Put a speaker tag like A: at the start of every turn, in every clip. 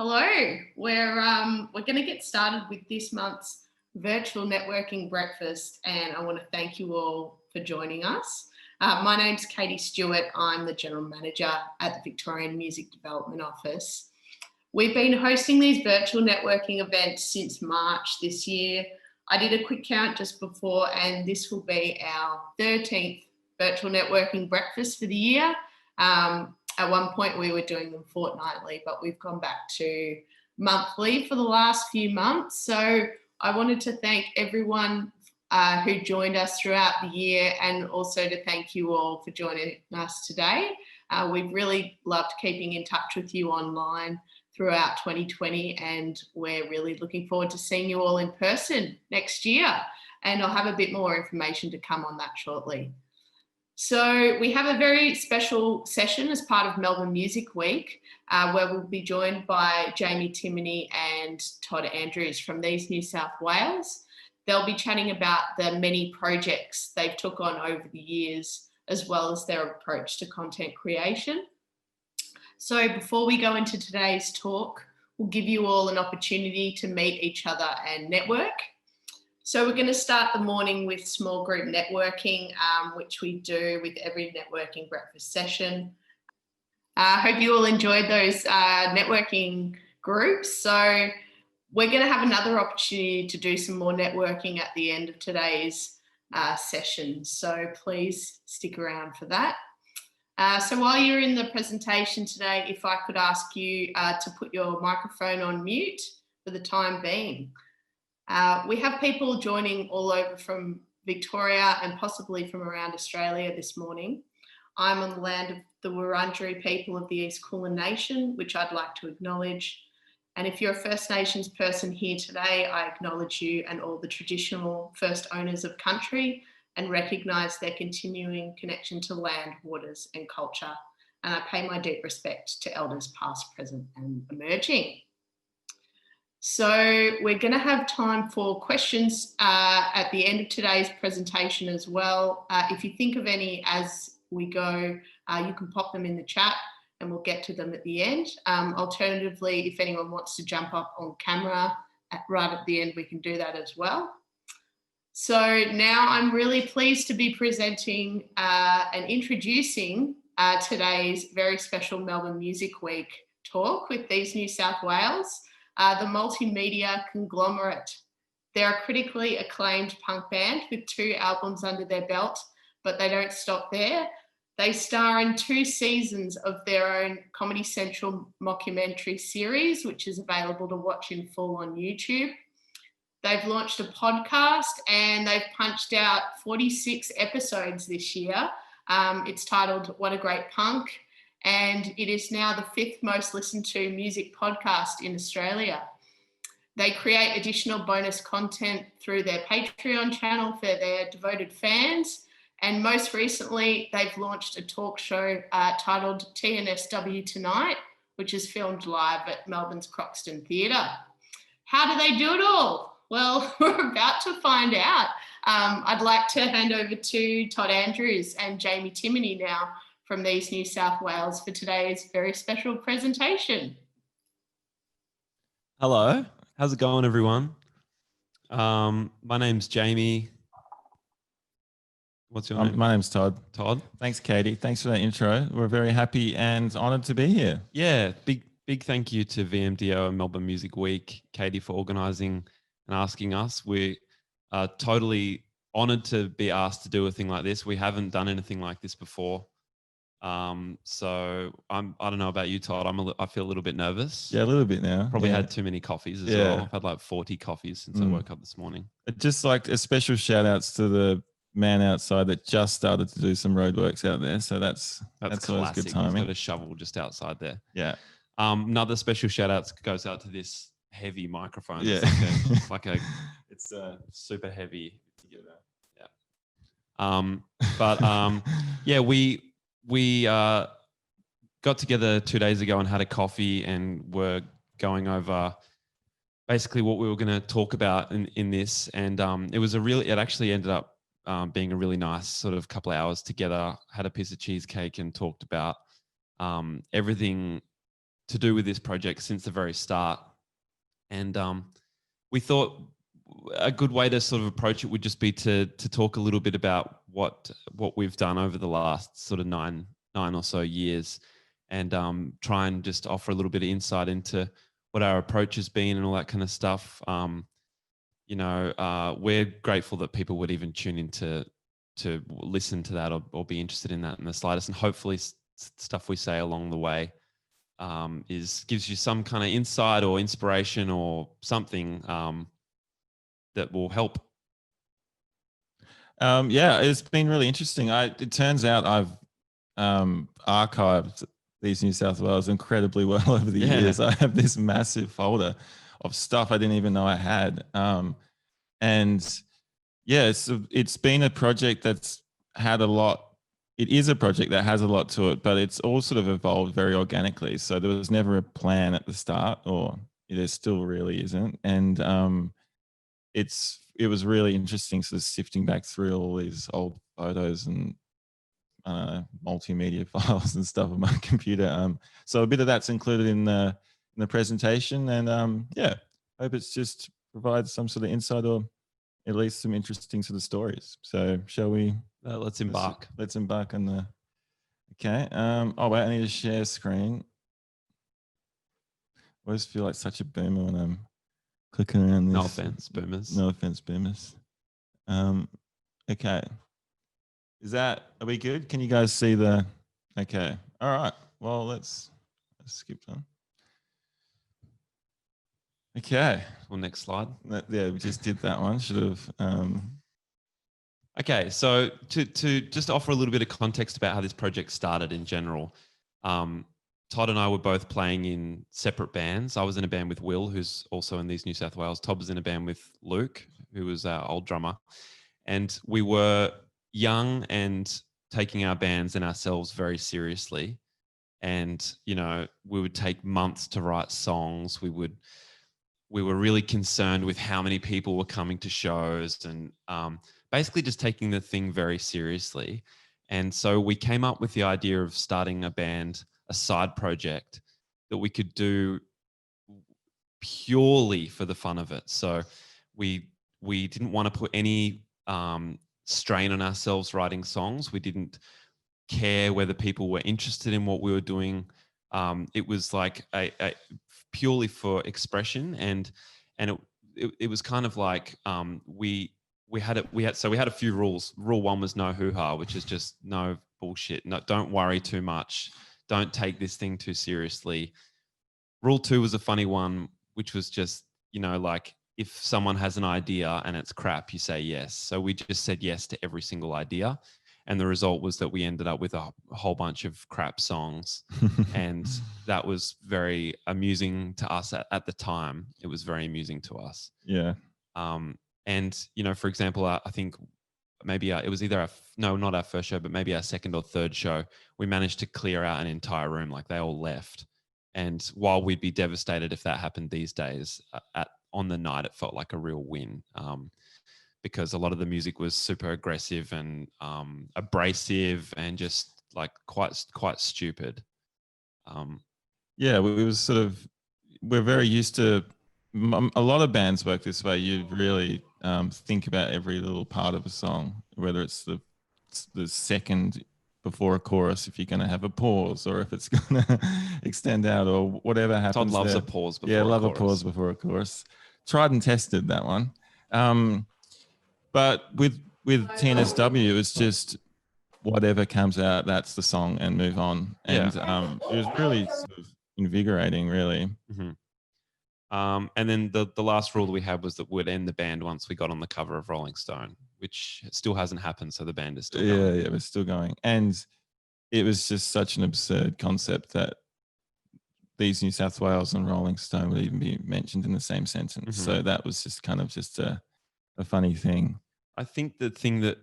A: Hello, we're going to get started with this month's virtual networking breakfast, and I want to thank you all for joining us. My name's Katie Stewart. I'm the General Manager at the Victorian Music Development Office. We've been hosting these virtual networking events since March this year. I did a quick count just before, and this will be our 13th virtual networking breakfast for the year. At one point we were doing them fortnightly, but we've gone back to monthly for the last few months. So I wanted to thank everyone who joined us throughout the year, and also to thank you all for joining us today. We've really loved keeping in touch with you online throughout 2020, and we're really looking forward to seeing you all in person next year. And I'll have a bit more information to come on that shortly. So we have a very special session as part of Melbourne Music Week, where we'll be joined by Jamie Timoney and Todd Andrews from These New South Wales. They'll be chatting about the many projects they've took on over the years, as well as their approach to content creation. So before we go into today's talk, we'll give you all an opportunity to meet each other and network. So we're going to start the morning with small group networking, which we do with every networking breakfast session. I hope you all enjoyed those networking groups. So we're going to have another opportunity to do some more networking at the end of today's session. So please stick around for that. So while you're in the presentation today, if I could ask you to put your microphone on mute for the time being. We have people joining all over from Victoria and possibly from around Australia this morning. I'm on the land of the Wurundjeri people of the East Kulin Nation, which I'd like to acknowledge. And if you're a First Nations person here today, I acknowledge you and all the traditional first owners of country and recognise their continuing connection to land, waters and culture. And I pay my deep respect to elders past, present and emerging. So we're going to have time for questions at the end of today's presentation as well. If you think of any as we go, you can pop them in the chat and we'll get to them at the end. Alternatively, if anyone wants to jump up on camera right at the end, we can do that as well. So now I'm really pleased to be presenting and introducing today's very special Melbourne Music Week talk with These New South Wales. The multimedia conglomerate. They're a critically acclaimed punk band with 2 albums under their belt, but they don't stop there. They star in 2 seasons of their own Comedy Central mockumentary series, which is available to watch in full on YouTube. They've launched a podcast and they've punched out 46 episodes this year. It's titled What a Great Punk. And it is now the 5th most listened to music podcast in Australia. They create additional bonus content through their Patreon channel for their devoted fans. And most recently, they've launched a talk show titled TNSW Tonight, which is filmed live at Melbourne's Croxton Theatre. How do they do it all? Well, we're about to find out. I'd like to hand over to Todd Andrews and Jamie Timoney now from These New South Wales for today's very special presentation.
B: Hello, how's it going, everyone? My name's Jamie. What's your name?
C: My name's Todd.
B: Todd.
C: Thanks, Katie. Thanks for that intro. We're very happy and honoured to be here.
B: Yeah, big thank you to VMDO and Melbourne Music Week, Katie, for organising and asking us. We are totally honoured to be asked to do a thing like this. We haven't done anything like this before. So I don't know about you, Todd. I feel a little bit nervous.
C: Yeah, a little bit now.
B: Probably had too many coffees as well. I've had like 40 coffees since I woke up this morning.
C: Just like a special shout outs to the man outside that just started to do some roadworks out there. So that's always good timing.
B: He's got a shovel just outside there.
C: Yeah.
B: Another special shout out goes out to this heavy microphone.
C: Yeah.
B: It's super heavy. Yeah. Yeah, we got together 2 days ago and had a coffee and were going over basically what we were going to talk about in this. And it actually ended up being a really nice sort of couple of hours together, had a piece of cheesecake and talked about everything to do with this project since the very start. And we thought a good way to sort of approach it would just be to talk a little bit about what we've done over the last sort of nine or so years, and try and just offer a little bit of insight into what our approach has been and all that kind of stuff. We're grateful that people would even tune in to listen to that or be interested in that in the slightest, and hopefully stuff we say along the way gives you some kind of insight or inspiration or something that will help.
C: It's been really interesting. It turns out I've archived these New South Wales incredibly well over the years. I have this massive folder of stuff I didn't even know I had. It's been a project that's had a lot. It is a project that has a lot to it, but it's all sort of evolved very organically. So there was never a plan at the start, or there still really isn't. And it was really interesting sort of sifting back through all these old photos and multimedia files and stuff on my computer. So a bit of that's included in the presentation, and hope it's just provides some sort of insight or at least some interesting sort of stories. So shall we?
B: Let's embark.
C: Let's embark on the. Okay. Wait, I need to share screen. I always feel like such a boomer when I'm clicking around this.
B: No offense, boomers.
C: No offense, boomers. Okay. Are we good? Can you guys see the? Okay. All right. Well, let's skip on. Okay.
B: Well, next slide.
C: We just did that one. Should have.
B: Okay, so to just offer a little bit of context about how this project started in general, Todd and I were both playing in separate bands. I was in a band with Will, who's also in these New South Wales. Todd was in a band with Luke, who was our old drummer. And we were young and taking our bands and ourselves very seriously. And, we would take months to write songs. We were really concerned with how many people were coming to shows, and basically just taking the thing very seriously. And so we came up with the idea of starting a band, a side project that we could do purely for the fun of it. So we didn't want to put any strain on ourselves writing songs. We didn't care whether people were interested in what we were doing. It was like a purely for expression, and it was kind of like we had a few rules. Rule 1 was no hoo-ha, which is just no bullshit. No, don't worry too much. Don't take this thing too seriously. Rule 2 was a funny one, which was just, like if someone has an idea and it's crap, you say yes. So we just said yes to every single idea. And the result was that we ended up with a whole bunch of crap songs. And that was very amusing to us at the time. It was very amusing to us.
C: Yeah.
B: And, for example, I think maybe it was either not our first show, but maybe our second or third show, we managed to clear out an entire room. Like they all left. And while we'd be devastated if that happened these days, on the night, it felt like a real win. Because a lot of the music was super aggressive and abrasive and just like quite stupid.
C: We're very used to, a lot of bands work this way. You really think about every little part of a song, whether it's the second before a chorus, if you're going to have a pause, or if it's going to extend out, or whatever happens.
B: Todd loves
C: there.
B: a pause before a chorus.
C: A pause before a chorus. Tried and tested that one. But with TNSW, it's just whatever comes out, that's the song, and move on. And it was really sort of invigorating, really.
B: Mm-hmm. And then the last rule that we had was that we'd end the band once we got on the cover of Rolling Stone, which still hasn't happened. So the band is still going.
C: Yeah, we're still going. And it was just such an absurd concept that these New South Wales and Rolling Stone would even be mentioned in the same sentence. Mm-hmm. So that was just kind of just a funny thing.
B: I think the thing that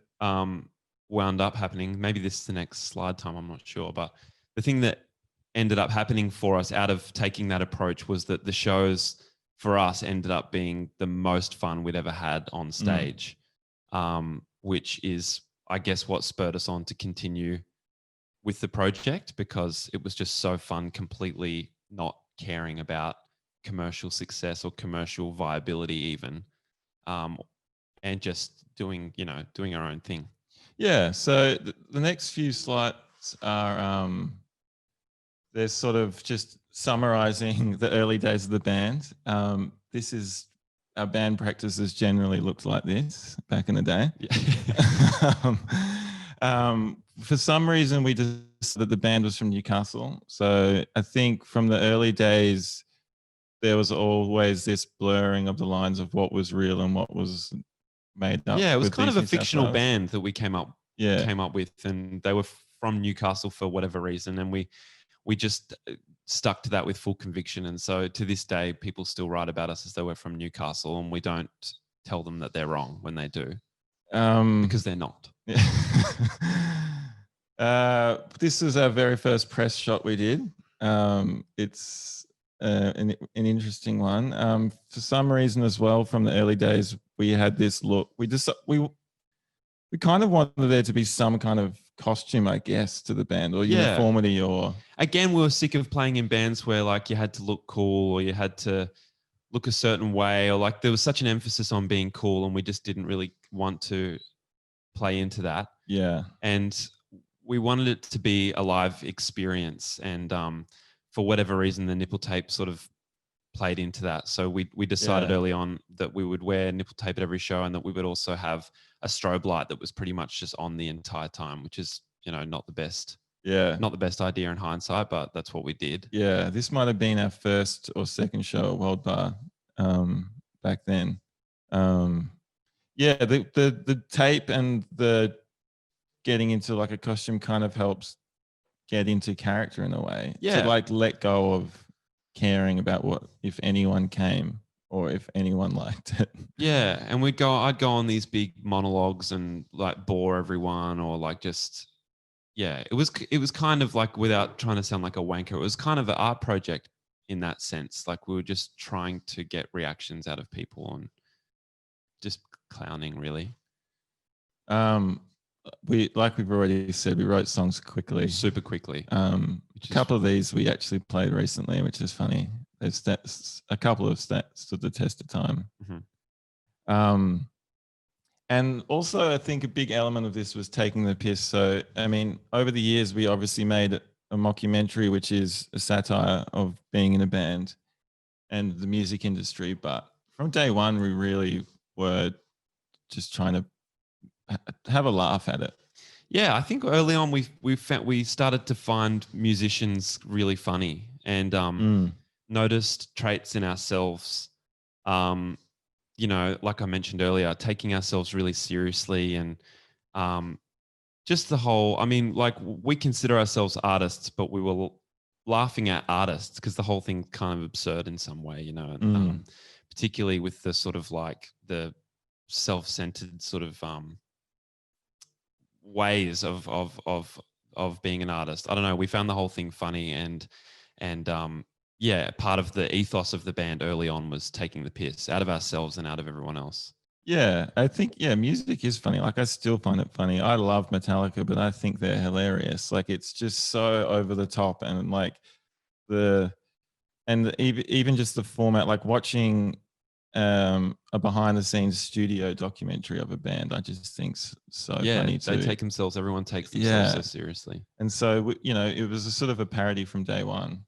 B: wound up happening, maybe this is the next slide time, I'm not sure, but the thing that ended up happening for us out of taking that approach was that the shows for us ended up being the most fun we'd ever had on stage, which is, I guess, what spurred us on to continue with the project, because it was just so fun, completely not caring about commercial success or commercial viability even, and just doing our own thing.
C: Yeah. So the next few slides are they're sort of just summarizing the early days of the band. This is our band practices generally looked like this back in the day.
B: Yeah.
C: For some reason, we decided that the band was from Newcastle. So I think from the early days, there was always this blurring of the lines of what was real and what was made up.
B: Yeah, it was
C: with
B: kind
C: these
B: of a
C: New South
B: fictional
C: Wales.
B: band that we came up with, and they were from Newcastle for whatever reason, and we just stuck to that with full conviction. And so to this day, people still write about us as though we're from Newcastle, and we don't tell them that they're wrong when they do, because they're not.
C: This is our very first press shot we did. It's an interesting one. For some reason as well, from the early days, we had this look. We kind of wanted there to be some kind of costume, I guess, to the band, or uniformity, or
B: again, we were sick of playing in bands where like you had to look cool or you had to look a certain way, or like there was such an emphasis on being cool, and we just didn't really want to play into that.
C: Yeah.
B: And we wanted it to be a live experience, and for whatever reason, the nipple tape sort of played into that. So we decided early on that we would wear nipple tape at every show, and that we would also have a strobe light that was pretty much just on the entire time, which is, not the best.
C: Yeah.
B: Not the best idea in hindsight, but that's what we did.
C: Yeah. This might have been our first or second show at World Bar back then. Yeah, the tape and the getting into like a costume kind of helps get into character in a way.
B: Yeah.
C: To like let go of caring about what if anyone came or if anyone liked it.
B: Yeah, and I'd go on these big monologues and like bore everyone, or like just it was kind of like, without trying to sound like a wanker, it was kind of an art project in that sense. Like we were just trying to get reactions out of people and just clowning, really.
C: We've already said, we wrote songs quickly,
B: super quickly.
C: A couple of these we actually played recently, which is funny. A couple of stats stood the test of time.
B: Mm-hmm.
C: And also, I think a big element of this was taking the piss. So, I mean, over the years, we obviously made a mockumentary, which is a satire of being in a band and the music industry. But from day one, we really were just trying to have a laugh at it.
B: Yeah, I think early on we started to find musicians really funny, and noticed traits in ourselves. Like I mentioned earlier, taking ourselves really seriously, and just the whole. I mean, like we consider ourselves artists, but we were laughing at artists because the whole thing's kind of absurd in some way, particularly with the sort of like the self-centered sort of ways of being an artist. I don't know. We found the whole thing funny, and part of the ethos of the band early on was taking the piss out of ourselves and out of everyone else.
C: Yeah, I think music is funny. Like I still find it funny. I love Metallica, but I think they're hilarious. Like it's just so over the top, and like even just the format. Like watching a behind the scenes studio documentary of a band, I just think so funny too.
B: They take themselves, everyone takes themselves so seriously.
C: And so, it was a sort of a parody from day one.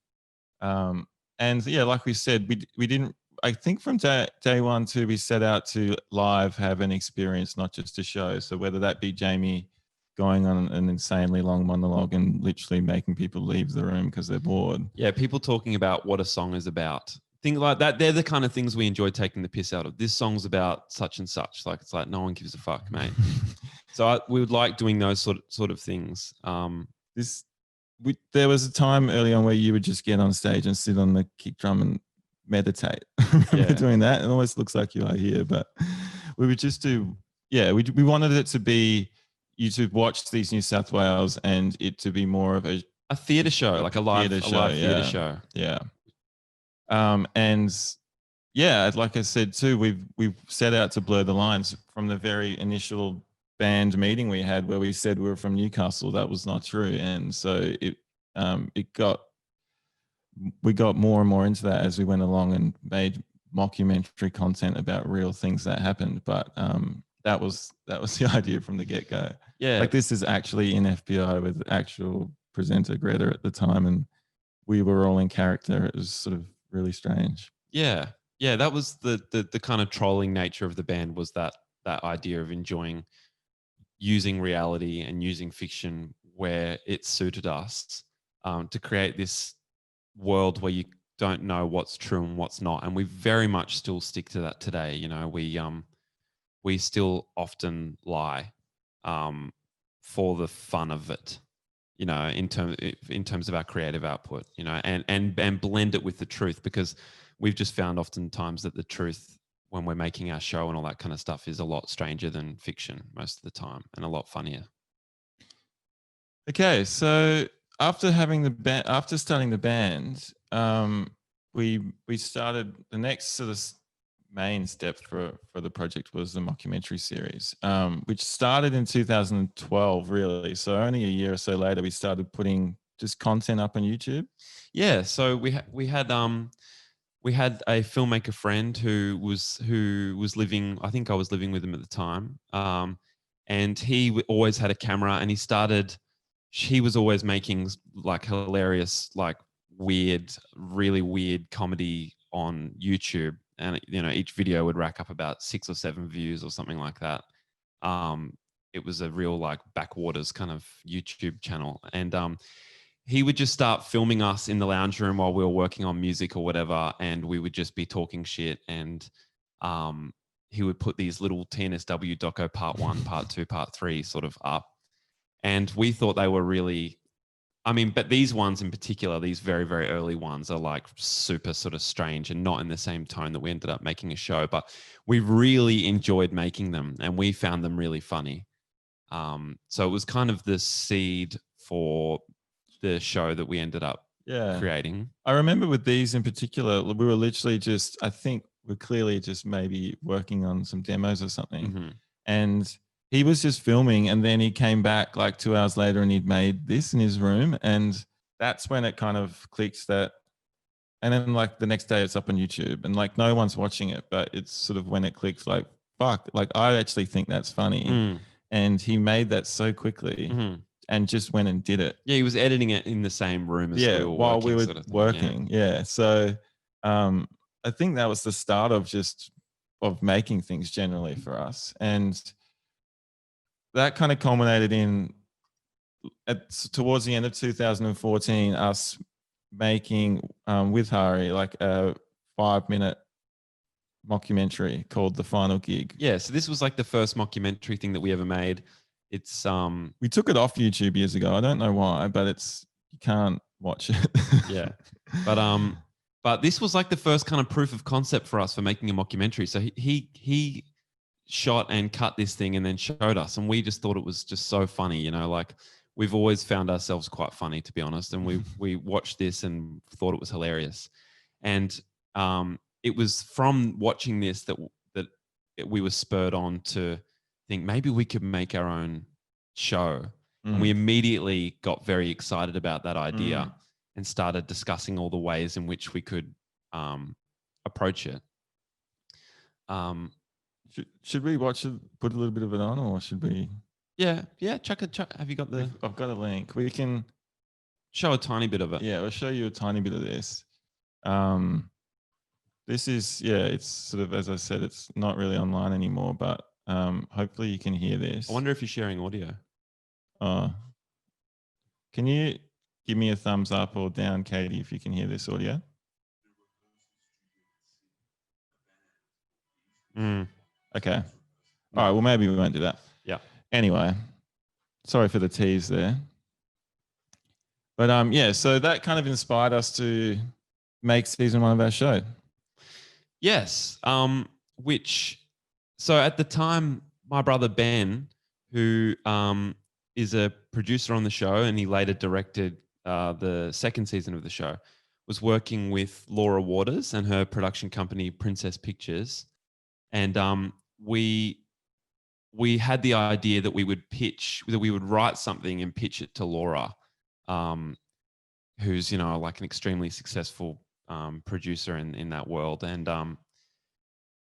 C: And like we said, we didn't, I think from day one too, we set out to live have an experience, not just a show. So whether that be Jamie going on an insanely long monologue and literally making people leave the room because they're bored.
B: Yeah, people talking about what a song is about. Things like that, they're the kind of things we enjoy taking the piss out of. This song's about such and such. Like, it's like, no one gives a fuck, mate. So we would like doing those sort of things.
C: There was a time early on where you would just get on stage and sit on the kick drum and meditate. I remember doing that. It almost looks like you are here, but we would just do, we wanted it to be, you to watch these New South Wales and it to be more of a
B: theatre show, like a live theatre show.
C: Yeah. Like I said too, we've set out to blur the lines from the very initial band meeting we had where we said we were from Newcastle. That was not true, and so it got we got more and more into that as we went along and made mockumentary content about real things that happened. But that was the idea from the get-go.
B: Yeah.
C: Like, this is actually in FBI with actual presenter Greta at the time, and we were all in character. It was sort of really strange.
B: Yeah. That was the kind of trolling nature of the band, was that idea of enjoying using reality and using fiction where it suited us, to create this world where you don't know what's true and what's not. And we very much still stick to that today. You know, we still often lie, for the fun of it, you know, in terms of our creative output, you know, and blend it with the truth, because we've just found oftentimes that the truth, when we're making our show and all that kind of stuff, is a lot stranger than fiction most of the time, and a lot funnier.
C: Okay, so after starting the band, we started the next sort of main step for the project was the mockumentary series, which started in 2012, really. So only a year or so later, we started putting just content up on YouTube.
B: Yeah, so we had a filmmaker friend who was living. I think I was living with him at the time, and he always had a camera, and he was always making like hilarious, like really weird comedy on YouTube, and you know, each video would rack up about 6 or 7 views or something like that. It was a real like backwaters kind of YouTube channel, and he would just start filming us in the lounge room while we were working on music or whatever, and we would just be talking shit. And he would put these little TNSW doco part 1, part 2, part 3 sort of up, and we thought they were really, I mean, but these ones in particular, these very, very early ones, are like super sort of strange and not in the same tone that we ended up making a show. But we really enjoyed making them, and we found them really funny. So it was kind of the seed for the show that we ended up creating.
C: I remember with these in particular, we were literally just, I think we're clearly just maybe working on some demos or something.
B: Mm-hmm.
C: And he was just filming, and then he came back like 2 hours later and he'd made this in his room. And that's when it kind of clicked that. And then like the next day it's up on YouTube, and like no one's watching it, but it's sort of when it clicks like, fuck, like I actually think that's funny.
B: Mm.
C: And he made that so quickly.
B: Mm-hmm.
C: And just went and did it.
B: Yeah, he was editing it in the same room as we were
C: while
B: working,
C: we were
B: sort of thing.
C: working. Yeah. So I think that was the start of making things generally for us. And that kind of culminated in towards the end of 2014, us making with Hari like a 5-minute mockumentary called The Final Gig.
B: Yeah, so this was like the first mockumentary thing that we ever made. It's
C: we took it off YouTube years ago. I don't know why, but you can't watch it.
B: Yeah. But this was like the first kind of proof of concept for us for making a mockumentary. So he shot and cut this thing and then showed us, and we just thought it was just so funny, you know, like we've always found ourselves quite funny, to be honest, and we watched this and thought it was hilarious. And it was from watching this that we were spurred on to think maybe we could make our own show. And we immediately got very excited about that idea and started discussing all the ways in which we could approach it.
C: Should we watch it, put a little bit of it on, or should we?
B: Yeah. Chuck. Have you got
C: I've got a link. We can
B: show a tiny bit of it.
C: Yeah, we'll show you a tiny bit of this. This is, it's sort of, as I said, it's not really online anymore, but hopefully you can hear this.
B: I wonder if you're sharing audio.
C: Can you give me a thumbs up or down, Katie, if you can hear this audio? Okay. All right, well, maybe we won't do that.
B: Yeah.
C: Anyway, sorry for the tease there. But so that kind of inspired us to make season 1 of our show.
B: Yes. So at the time, my brother Ben, who is a producer on the show, and he later directed the second season of the show, was working with Laura Waters and her production company, Princess Pictures. And we had the idea that we would write something and pitch it to Laura, who's, you know, like an extremely successful producer in that world. And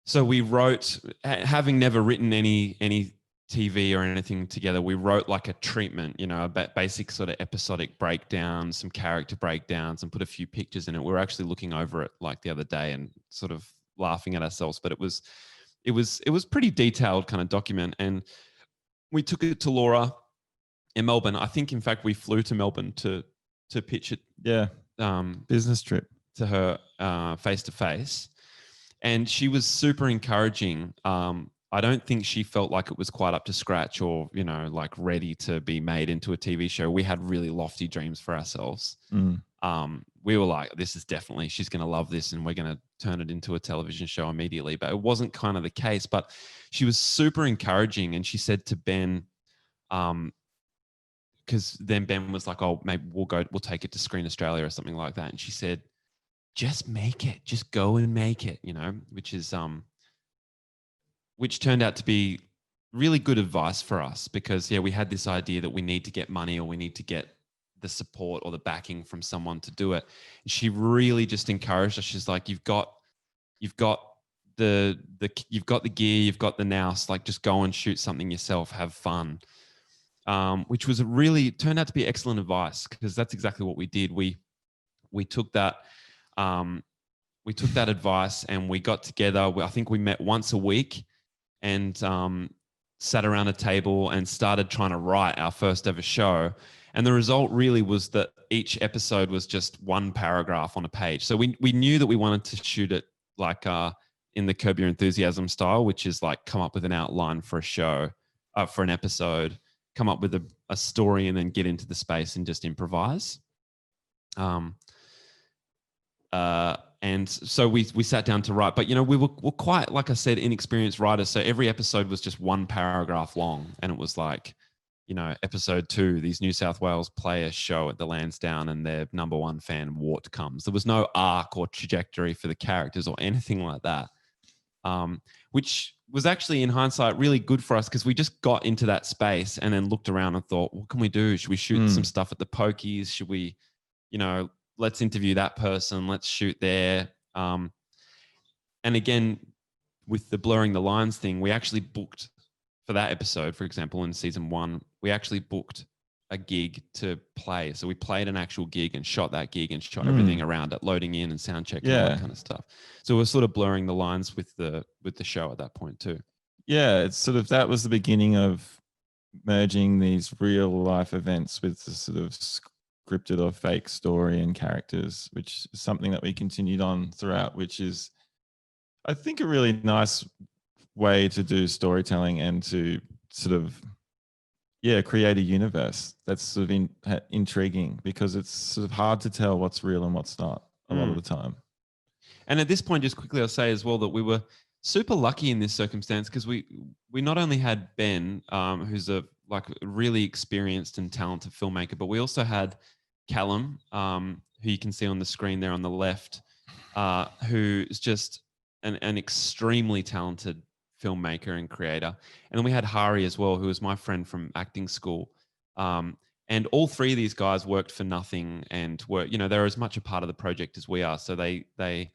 B: so we wrote, having never written any TV or anything together, we wrote like a treatment, you know, a basic sort of episodic breakdown, some character breakdowns, and put a few pictures in it. We were actually looking over it like the other day and sort of laughing at ourselves, but it was pretty detailed kind of document. And we took it to Laura in Melbourne. I think, in fact, we flew to Melbourne to pitch it.
C: Yeah. Business trip
B: to her face to face, and she was super encouraging. I don't think she felt like it was quite up to scratch or, you know, like ready to be made into a TV show. We had really lofty dreams for ourselves. We were like, this is definitely, she's going to love this and we're going to turn it into a television show immediately. But it wasn't kind of the case. But she was super encouraging, and she said to Ben, because then Ben was like, oh, maybe we'll take it to Screen Australia or something like that. And she said, just make it, just go and make it, you know, which turned out to be really good advice for us, because we had this idea that we need to get money or we need to get the support or the backing from someone to do it. And she really just encouraged us. She's like, you've got the gear, you've got the nous, like just go and shoot something yourself, have fun. Which was turned out to be excellent advice, because that's exactly what we did. We took that advice and we got together. I think we met once a week and sat around a table and started trying to write our first ever show. And the result really was that each episode was just one paragraph on a page. So we knew that we wanted to shoot it like in the Curb Your Enthusiasm style, which is like come up with an outline for a show, for an episode, come up with a story, and then get into the space and just improvise. And so we sat down to write, but, you know, we were quite, like I said, inexperienced writers. So every episode was just one paragraph long, and it was like, you know, episode 2, these New South Wales players show at the Lansdowne and their number 1 fan Wart comes. There was no arc or trajectory for the characters or anything like that, which was actually, in hindsight, really good for us, because we just got into that space and then looked around and thought, what can we do? Should we shoot some stuff at the Pokies? Should we, you know, let's interview that person, let's shoot there. And again, with the blurring the lines thing, we actually booked for that episode, for example, in season 1, we actually booked a gig to play. So we played an actual gig and shot that gig and shot everything around it, loading in and sound checking, all that kind of stuff. So we're sort of blurring the lines with the show at that point too. Yeah,
C: it's sort of, that was the beginning of merging these real life events with the sort of scripted or fake story and characters, which is something that we continued on throughout, which is, I think, a really nice way to do storytelling and to sort of, create a universe that's sort of intriguing, because it's sort of hard to tell what's real and what's not a lot of the time.
B: And at this point, just quickly, I'll say as well that we were super lucky in this circumstance, because we not only had Ben, who's a really experienced and talented filmmaker, but we also had Callum, who you can see on the screen there on the left, who is just an extremely talented filmmaker and creator. And then we had Hari as well, who was my friend from acting school. And all 3 of these guys worked for nothing and were, you know, they're as much a part of the project as we are. So they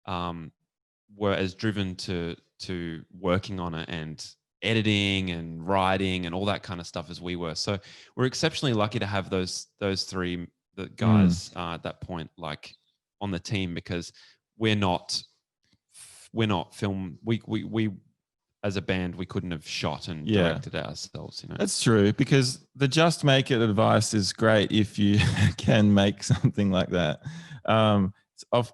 B: were as driven to working on it and editing and writing and all that kind of stuff as we were. So we're exceptionally lucky to have those 3 guys at that point, like, on the team, because we're not film. We as a band, we couldn't have shot and directed it ourselves, you know.
C: That's true, because the just make it advice is great if you can make something like that. It's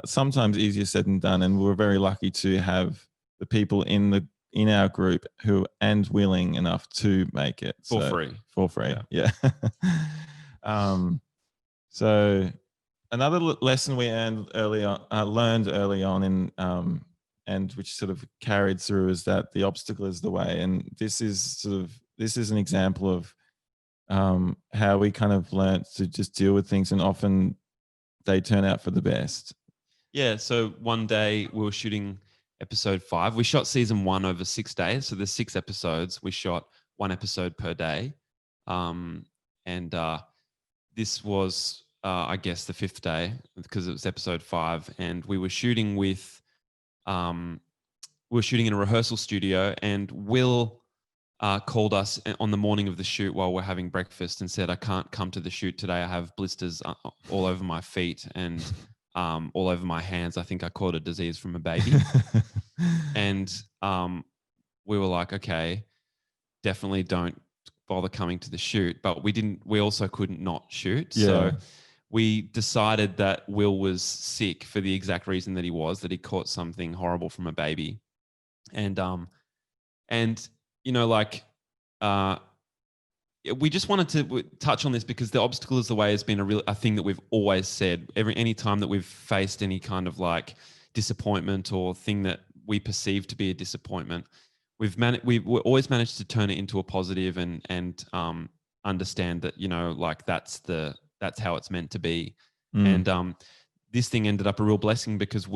C: sometimes easier said than done, and we're very lucky to have the people in our group who and willing enough to make it
B: for free.
C: Yeah. So another lesson we learned early on in and which sort of carried through, is that the obstacle is the way. And this is an example of how we kind of learned to just deal with things, and often they turn out for the best.
B: Yeah. So one day we were shooting episode 5. We shot season 1 over 6 days. So there's 6 episodes. We shot 1 episode per day. And this was I guess, the 5th day, because it was episode 5, and we were shooting with, we were shooting in a rehearsal studio, and Will called us on the morning of the shoot while we're having breakfast and said, "I can't come to the shoot today. I have blisters all over my feet and all over my hands. I think I caught a disease from a baby." And we were like, okay, definitely don't bother coming to the shoot. But we also couldn't not shoot.
C: Yeah.
B: So we decided that Will was sick for the exact reason that he caught something horrible from a baby. And you know, like, we just wanted to touch on this because the obstacle is the way has been a thing that we've always said. Any time that we've faced any kind of like disappointment or thing that we perceive to be a disappointment, we've always managed to turn it into a positive and understand that, you know, like that's how it's meant to be. And this thing ended up a real blessing because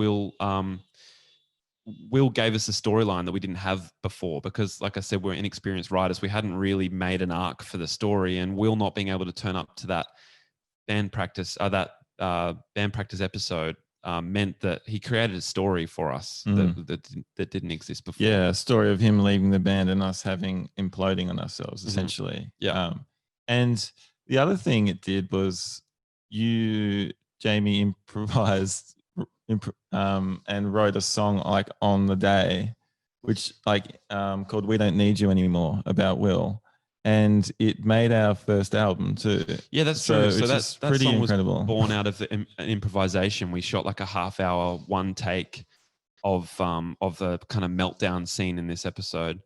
B: Will gave us a storyline that we didn't have before because, like I said, we're inexperienced writers. We hadn't really made an arc for the story, and Will not being able to turn up to that band practice episode meant that he created a story for us that didn't exist before.
C: Yeah, a story of him leaving the band and us imploding on ourselves, essentially.
B: Yeah.
C: And the other thing it did was Jamie, improvised and wrote a song like on the day, which called "We Don't Need You Anymore" about Will, and it made our first album too.
B: Yeah, that's true. So that
C: pretty
B: song
C: incredible.
B: was born out of an improvisation. We shot like a half-hour one take of the kind of meltdown scene in this episode,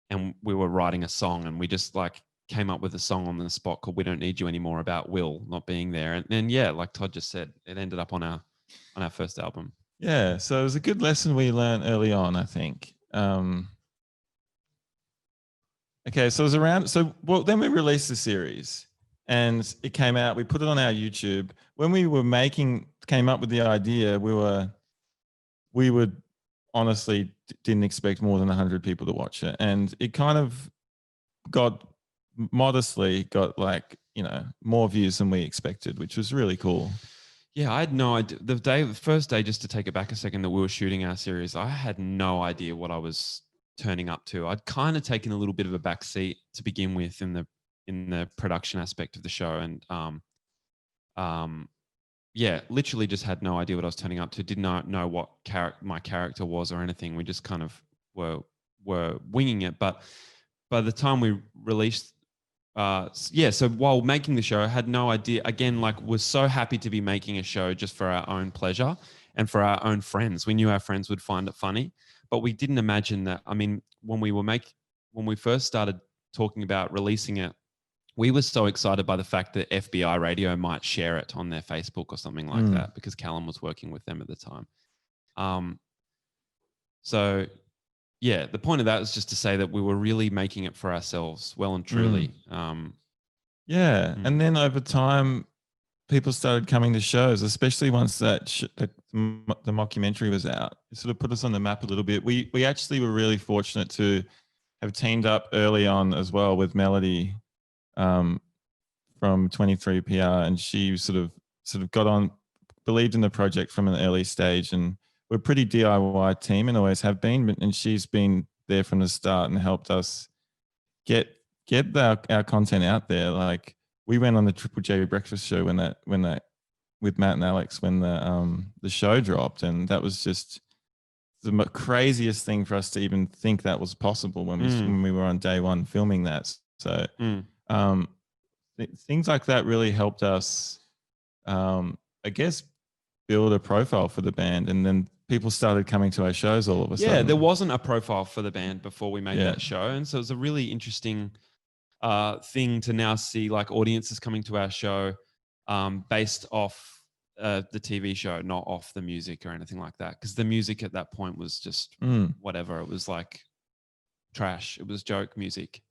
B: and we were writing a song, and we just like came up with a song on the spot called "We Don't Need You Anymore" about Will not being there, and yeah, like Todd just said, it ended up on our first album.
C: Yeah, so it was a good lesson we learned early on, I think. Okay, so it was around. Then we released the series, and it came out. We put it on our YouTube. When we were came up with the idea, we would honestly didn't expect more than 100 people to watch it, and it kind of modestly got like, you know, more views than we expected, which was really cool.
B: Yeah, I had no idea. The first day, just to take it back a second, that we were shooting our series, I had no idea what I was turning up to. I'd kind of taken a little bit of a back seat to begin with in the production aspect of the show, and yeah, literally just had no idea what I was turning up to. Did not know what my character was or anything. We just kind of were winging it. But by the time we released, so while making the show, I had no idea. Again, like, was so happy to be making a show just for our own pleasure and for our own friends. We knew our friends would find it funny, but we didn't imagine that. I mean, when we first started talking about releasing it, we were so excited by the fact that FBI Radio might share it on their Facebook or something like that, because Callum was working with them at the time. So yeah, the point of that was just to say that we were really making it for ourselves, well and truly.
C: Yeah. And then over time, people started coming to shows, especially once the mockumentary was out. It sort of put us on the map a little bit. We actually were really fortunate to have teamed up early on as well with Melody from 23PR, and she sort of got on, believed in the project from an early stage, and we're a pretty DIY team and always have been, and she's been there from the start and helped us get our content out there. Like, we went on the Triple J Breakfast show when that with Matt and Alex when the show dropped, and that was just the craziest thing for us to even think that was possible when we were on day one filming that. So things like that really helped us, I guess, build a profile for the band, and then people started coming to our shows all of a sudden.
B: Yeah, there wasn't a profile for the band before we made that show, and so it was a really interesting thing to now see, like, audiences coming to our show based off the TV show, not off the music or anything like that, because the music at that point was just whatever. It was like trash. It was joke music.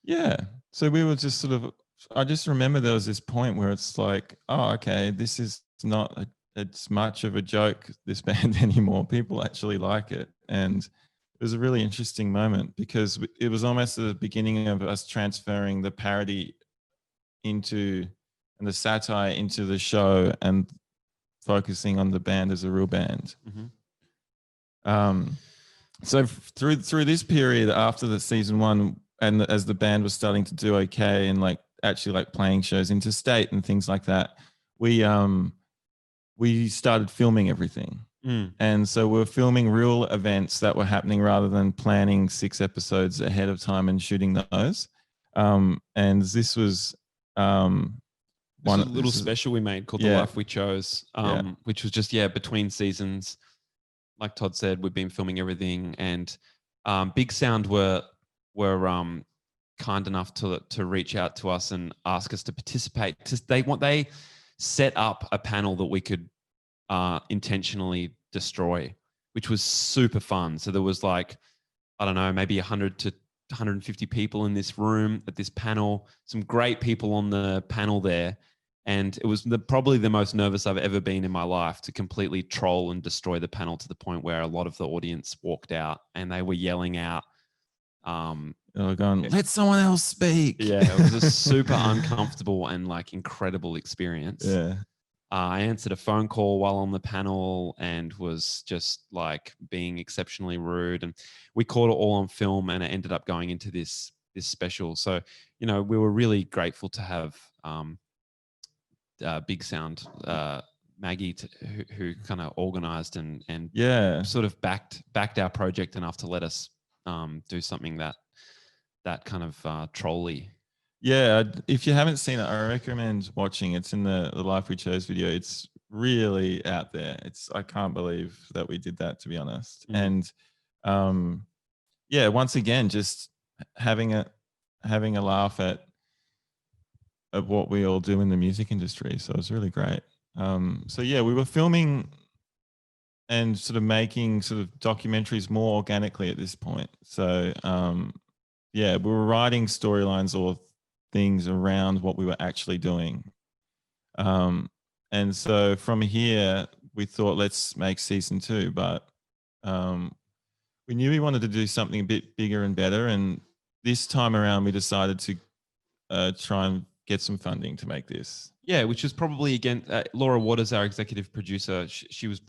B: Yeah.
C: So we were just sort of, I just remember there was this point where it's like, oh, okay, this is not it's much of a joke, this band, anymore. People actually like it. And it was a really interesting moment because it was almost the beginning of us transferring the parody into and the satire into the show and focusing on the band as a real band. So through this period after the season 1, and as the band was starting to do okay and like actually like playing shows interstate and things like that, we started filming everything. And so we're filming real events that were happening rather than planning 6 episodes ahead of time and shooting those. And this was
B: one little special we made called The Life We Chose, which was just between seasons. Like Todd said, we've been filming everything, and Big Sound were kind enough to reach out to us and ask us to participate. They set up a panel that we could intentionally destroy, which was super fun. So there was like, I don't know, maybe 100 to 150 people in this room at this panel, some great people on the panel there. And it was probably the most nervous I've ever been in my life to completely troll and destroy the panel to the point where a lot of the audience walked out and they were yelling out.
C: They were going, let someone else speak.
B: Yeah, it was a super uncomfortable and like incredible experience.
C: Yeah.
B: I answered a phone call while on the panel and was just like being exceptionally rude. And we caught it all on film, and it ended up going into this special. So, you know, we were really grateful to have Big Sound, Maggie, who kind of organized and sort of backed our project enough to let us do something that kind of trolly.
C: Yeah, if you haven't seen it, I recommend watching. It's in the Life We Chose video. It's really out there. I can't believe that we did that, to be honest. And once again, just having a laugh at what we all do in the music industry. So it was really great. We were filming and sort of making sort of documentaries more organically at this point. So we were writing storylines or things around what we were actually doing. And so from here, we thought, let's make season 2, but we knew we wanted to do something a bit bigger and better. And this time around, we decided to try and get some funding to make this.
B: Yeah, which was probably, again, Laura Waters, our executive producer, she was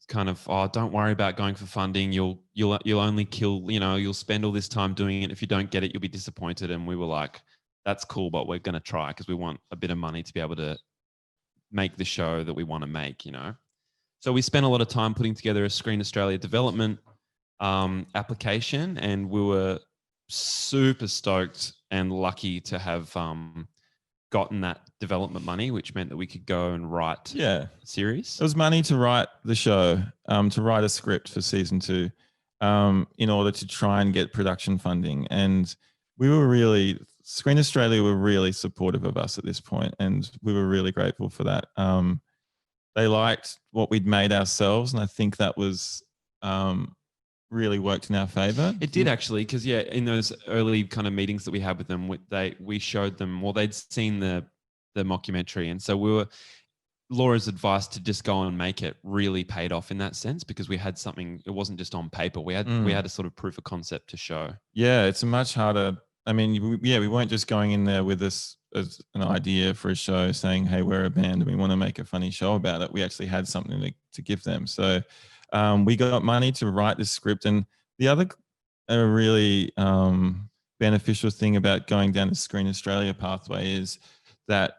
B: kind of, oh, don't worry about going for funding. You'll only kill, you'll spend all this time doing it. If you don't get it, you'll be disappointed. And we were like, that's cool, but we're going to try because we want a bit of money to be able to make the show that we want to make, So we spent a lot of time putting together a Screen Australia development application, and we were super stoked and lucky to have gotten that development money, which meant that we could go and write a series.
C: It was money to write the show, to write a script for season 2, in order to try and get production funding. And Screen Australia were really supportive of us at this point, and we were really grateful for that. They liked what we'd made ourselves, and I think that was really worked in our favor.
B: It did, actually, because in those early kind of meetings that we had with them, we showed them, well, they'd seen the mockumentary, and so Laura's advice to just go and make it really paid off in that sense, because we had something. It wasn't just on paper. We had a sort of proof of concept to show.
C: Yeah, it's a much harder. I mean, we weren't just going in there with this as an idea for a show, saying, "Hey, we're a band and we want to make a funny show about it." We actually had something to give them. So we got money to write this script. And the other really beneficial thing about going down the Screen Australia pathway is that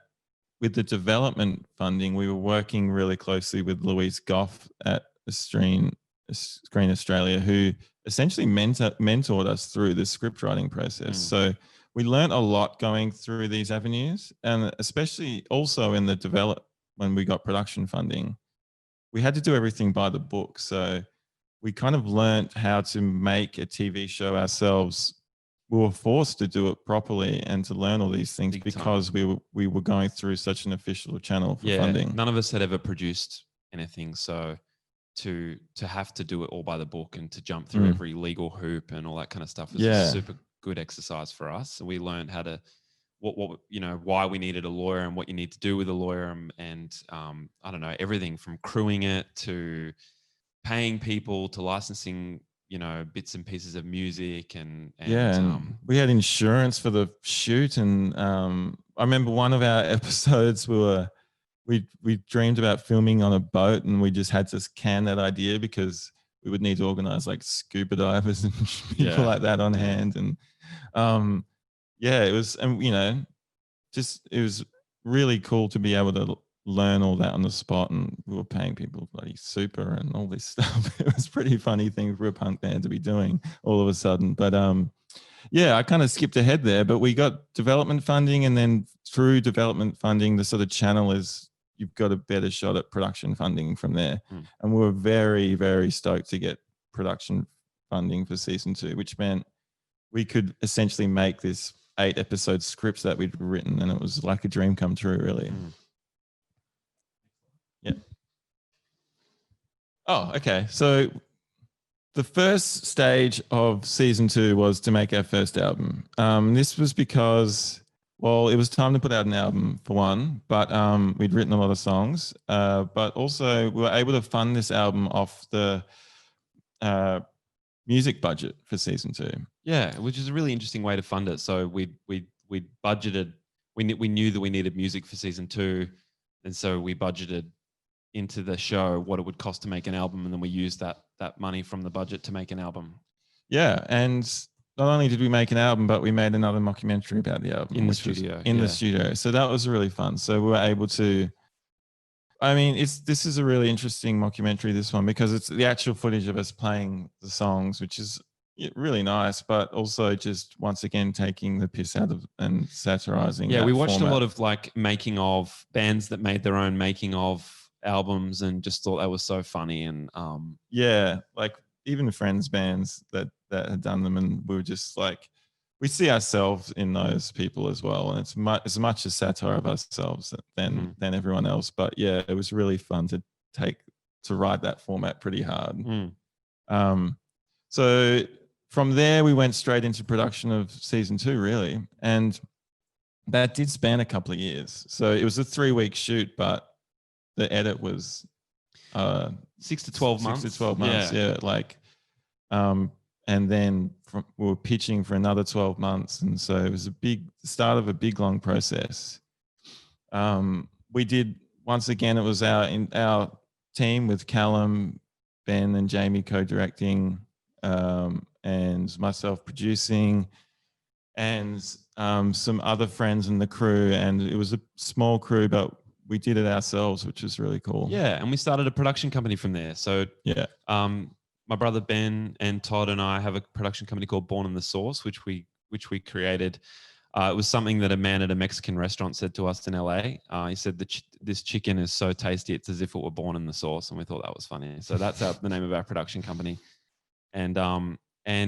C: with the development funding, we were working really closely with Louise Goff at Screen Australia, who essentially mentored us through the script writing process. So we learned a lot going through these avenues, and especially also in the when we got production funding, we had to do everything by the book. So we kind of learned how to make a TV show ourselves. We were forced to do it properly and to learn all these things because we were going through such an official channel for funding.
B: None of us had ever produced anything, so to have to do it all by the book and to jump through every legal hoop and all that kind of stuff was a super good exercise for us. And we learned how to why we needed a lawyer and what you need to do with a lawyer, and I don't know, everything from crewing it to paying people to licensing bits and pieces of music and
C: we had insurance for the shoot, and I remember one of our episodes we dreamed about filming on a boat, and we just had to can that idea because we would need to organize like scuba divers and people like that on hand, and it was, and it was really cool to be able to learn all that on the spot, and we were paying people bloody super and all this stuff. It was pretty funny thing for a punk band to be doing all of a sudden. But I kind of skipped ahead there, but we got development funding, and then through development funding, the sort of channel is you've got a better shot at production funding from there. And we were very, very stoked to get production funding for season 2, which meant we could essentially make this 8-episode script that we'd written, and it was like a dream come true, really. Yeah. Oh, okay. So the first stage of season 2 was to make our first album. This was because, it was time to put out an album for one, but we'd written a lot of songs, but also we were able to fund this album off the music budget for season 2.
B: Yeah, which is a really interesting way to fund it. So we budgeted, we knew that we needed music for season 2, and so we budgeted into the show what it would cost to make an album, and then we used that money from the budget to make an album.
C: Yeah, and not only did we make an album, but we made another mockumentary about the album
B: in the studio.
C: The studio. So that was really fun. So we were able to. I mean, this is a really interesting mockumentary, this one, because it's the actual footage of us playing the songs, which is really nice, but also just once again taking the piss out of and satirizing.
B: Yeah, we watched a lot of like making of bands that made their own making of albums, and just thought that was so funny. And
C: like even friends bands that had done them, and we were just like, we see ourselves in those people as well, and it's as much a satire of ourselves than everyone else. But yeah, it was really fun to write that format pretty hard. So from there we went straight into production of season 2, really, and that did span a couple of years. So it was a 3-week shoot, but the edit was
B: 6 to 12 months.
C: 6 to 12 months, and then we were pitching for another 12 months. And so it was the start of a big, long process. We did, once again, it was our team with Callum, Ben and Jamie co-directing, and myself producing, and some other friends in the crew. And it was a small crew, but we did it ourselves, which was really cool.
B: Yeah, and we started a production company from there. So my brother Ben and Todd and I have a production company called Born in the Sauce, which we created. It was something that a man at a Mexican restaurant said to us in LA. He said, this chicken is so tasty, it's as if it were born in the sauce. And we thought that was funny. So that's the name of our production company. And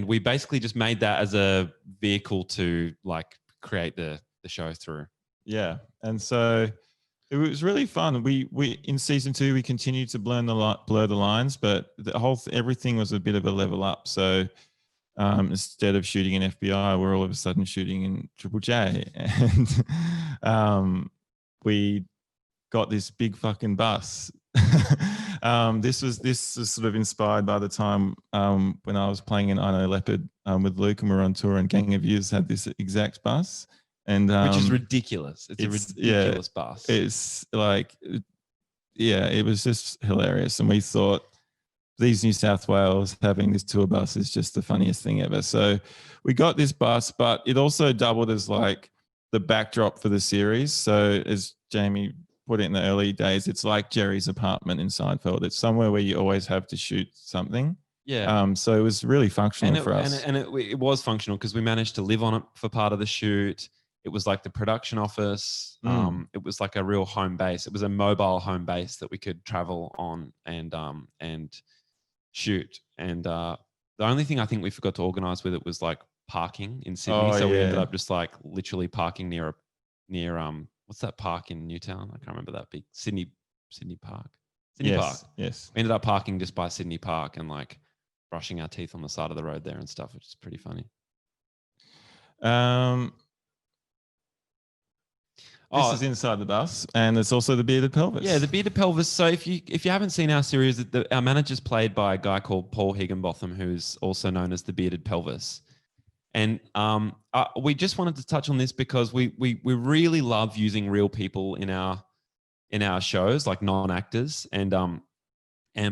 B: we basically just made that as a vehicle to like create the show through.
C: Yeah. And so it was really fun. We in season 2 we continued to blur the lines, but everything was a bit of a level up. So instead of shooting in FBI, we're all of a sudden shooting in Triple J, and we got this big fucking bus. This was sort of inspired by the time when I was playing in I Know Leopard with Luke, and we were on tour, and Gang of Youths had this exact bus. And
B: which is ridiculous. It's a ridiculous bus.
C: It's like, it was just hilarious. And we thought, these New South Wales having this tour bus is just the funniest thing ever. So we got this bus, but it also doubled as like the backdrop for the series. So as Jamie put it in the early days, it's like Jerry's apartment in Seinfeld. It's somewhere where you always have to shoot something.
B: Yeah.
C: So it was really functional for us.
B: And it was functional because we managed to live on it for part of the shoot. It was like the production office. It was like a real home base. It was a mobile home base that we could travel on and shoot. And the only thing I think we forgot to organize with it was like parking in Sydney. We ended up just like literally parking near what's that park in Newtown? I can't remember that big Sydney Park. Park.
C: Yes.
B: We ended up parking just by Sydney Park and like brushing our teeth on the side of the road there and stuff, which is pretty funny.
C: This is Inside the Bus, and it's also the Bearded Pelvis.
B: Yeah, the Bearded Pelvis. So if you haven't seen our series, our manager's played by a guy called Paul Higginbotham, who's also known as the Bearded Pelvis. And we just wanted to touch on this because we really love using real people in our shows, like non-actors. And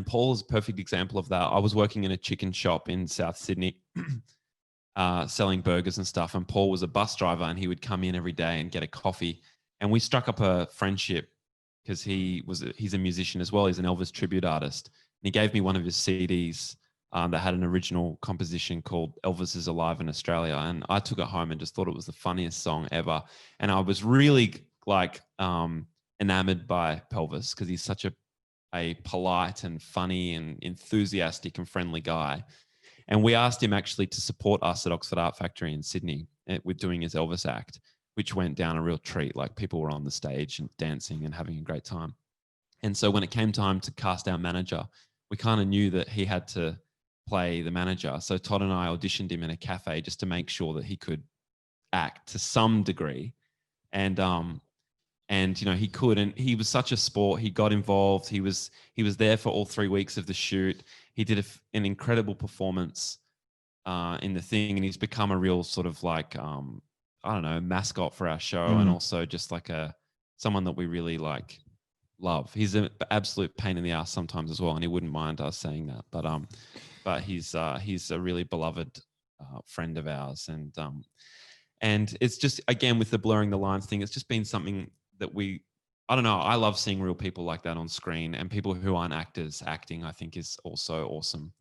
B: Paul is a perfect example of that. I was working in a chicken shop in South Sydney, selling burgers and stuff. And Paul was a bus driver, and he would come in every day and get a coffee. And we struck up a friendship because he's a musician as well. He's an Elvis tribute artist. And he gave me one of his CDs that had an original composition called Elvis is Alive in Australia. And I took it home and just thought it was the funniest song ever. And I was really like enamored by Pelvis because he's such a polite and funny and enthusiastic and friendly guy. And we asked him actually to support us at Oxford Art Factory in Sydney with doing his Elvis act, which went down a real treat. Like people were on the stage and dancing and having a great time. And so when it came time to cast our manager, we kind of knew that he had to play the manager. So Todd and I auditioned him in a cafe just to make sure that he could act to some degree. And you know, he could, and he was such a sport. He got involved. He was there for all 3 weeks of the shoot. He did an incredible performance in the thing, and he's become a real sort of like I don't know, mascot for our show, and also just like someone that we really like love. He's an absolute pain in the ass sometimes as well, and he wouldn't mind us saying that. But he's a really beloved friend of ours, and it's just, again, with the blurring the lines thing, it's just been something that I don't know, I love seeing real people like that on screen, and people who aren't actors acting, I think, is also awesome.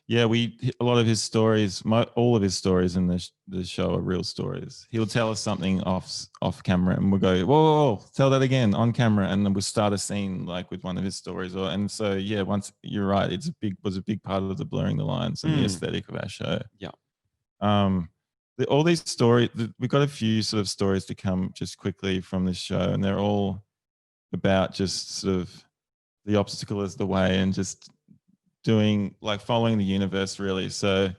C: Yeah, a lot of his stories, all of his stories in the show are real stories. He'll tell us something off camera, and we'll go, whoa, tell that again on camera, and then we'll start a scene like with one of his stories. And so yeah, once you're right, was a big part of the blurring the lines and the aesthetic of our show.
B: Yeah.
C: All these stories, we've got a few sort of stories to come just quickly from this show, and they're all about just sort of the obstacle is the way, and just doing, like, following the universe, really. So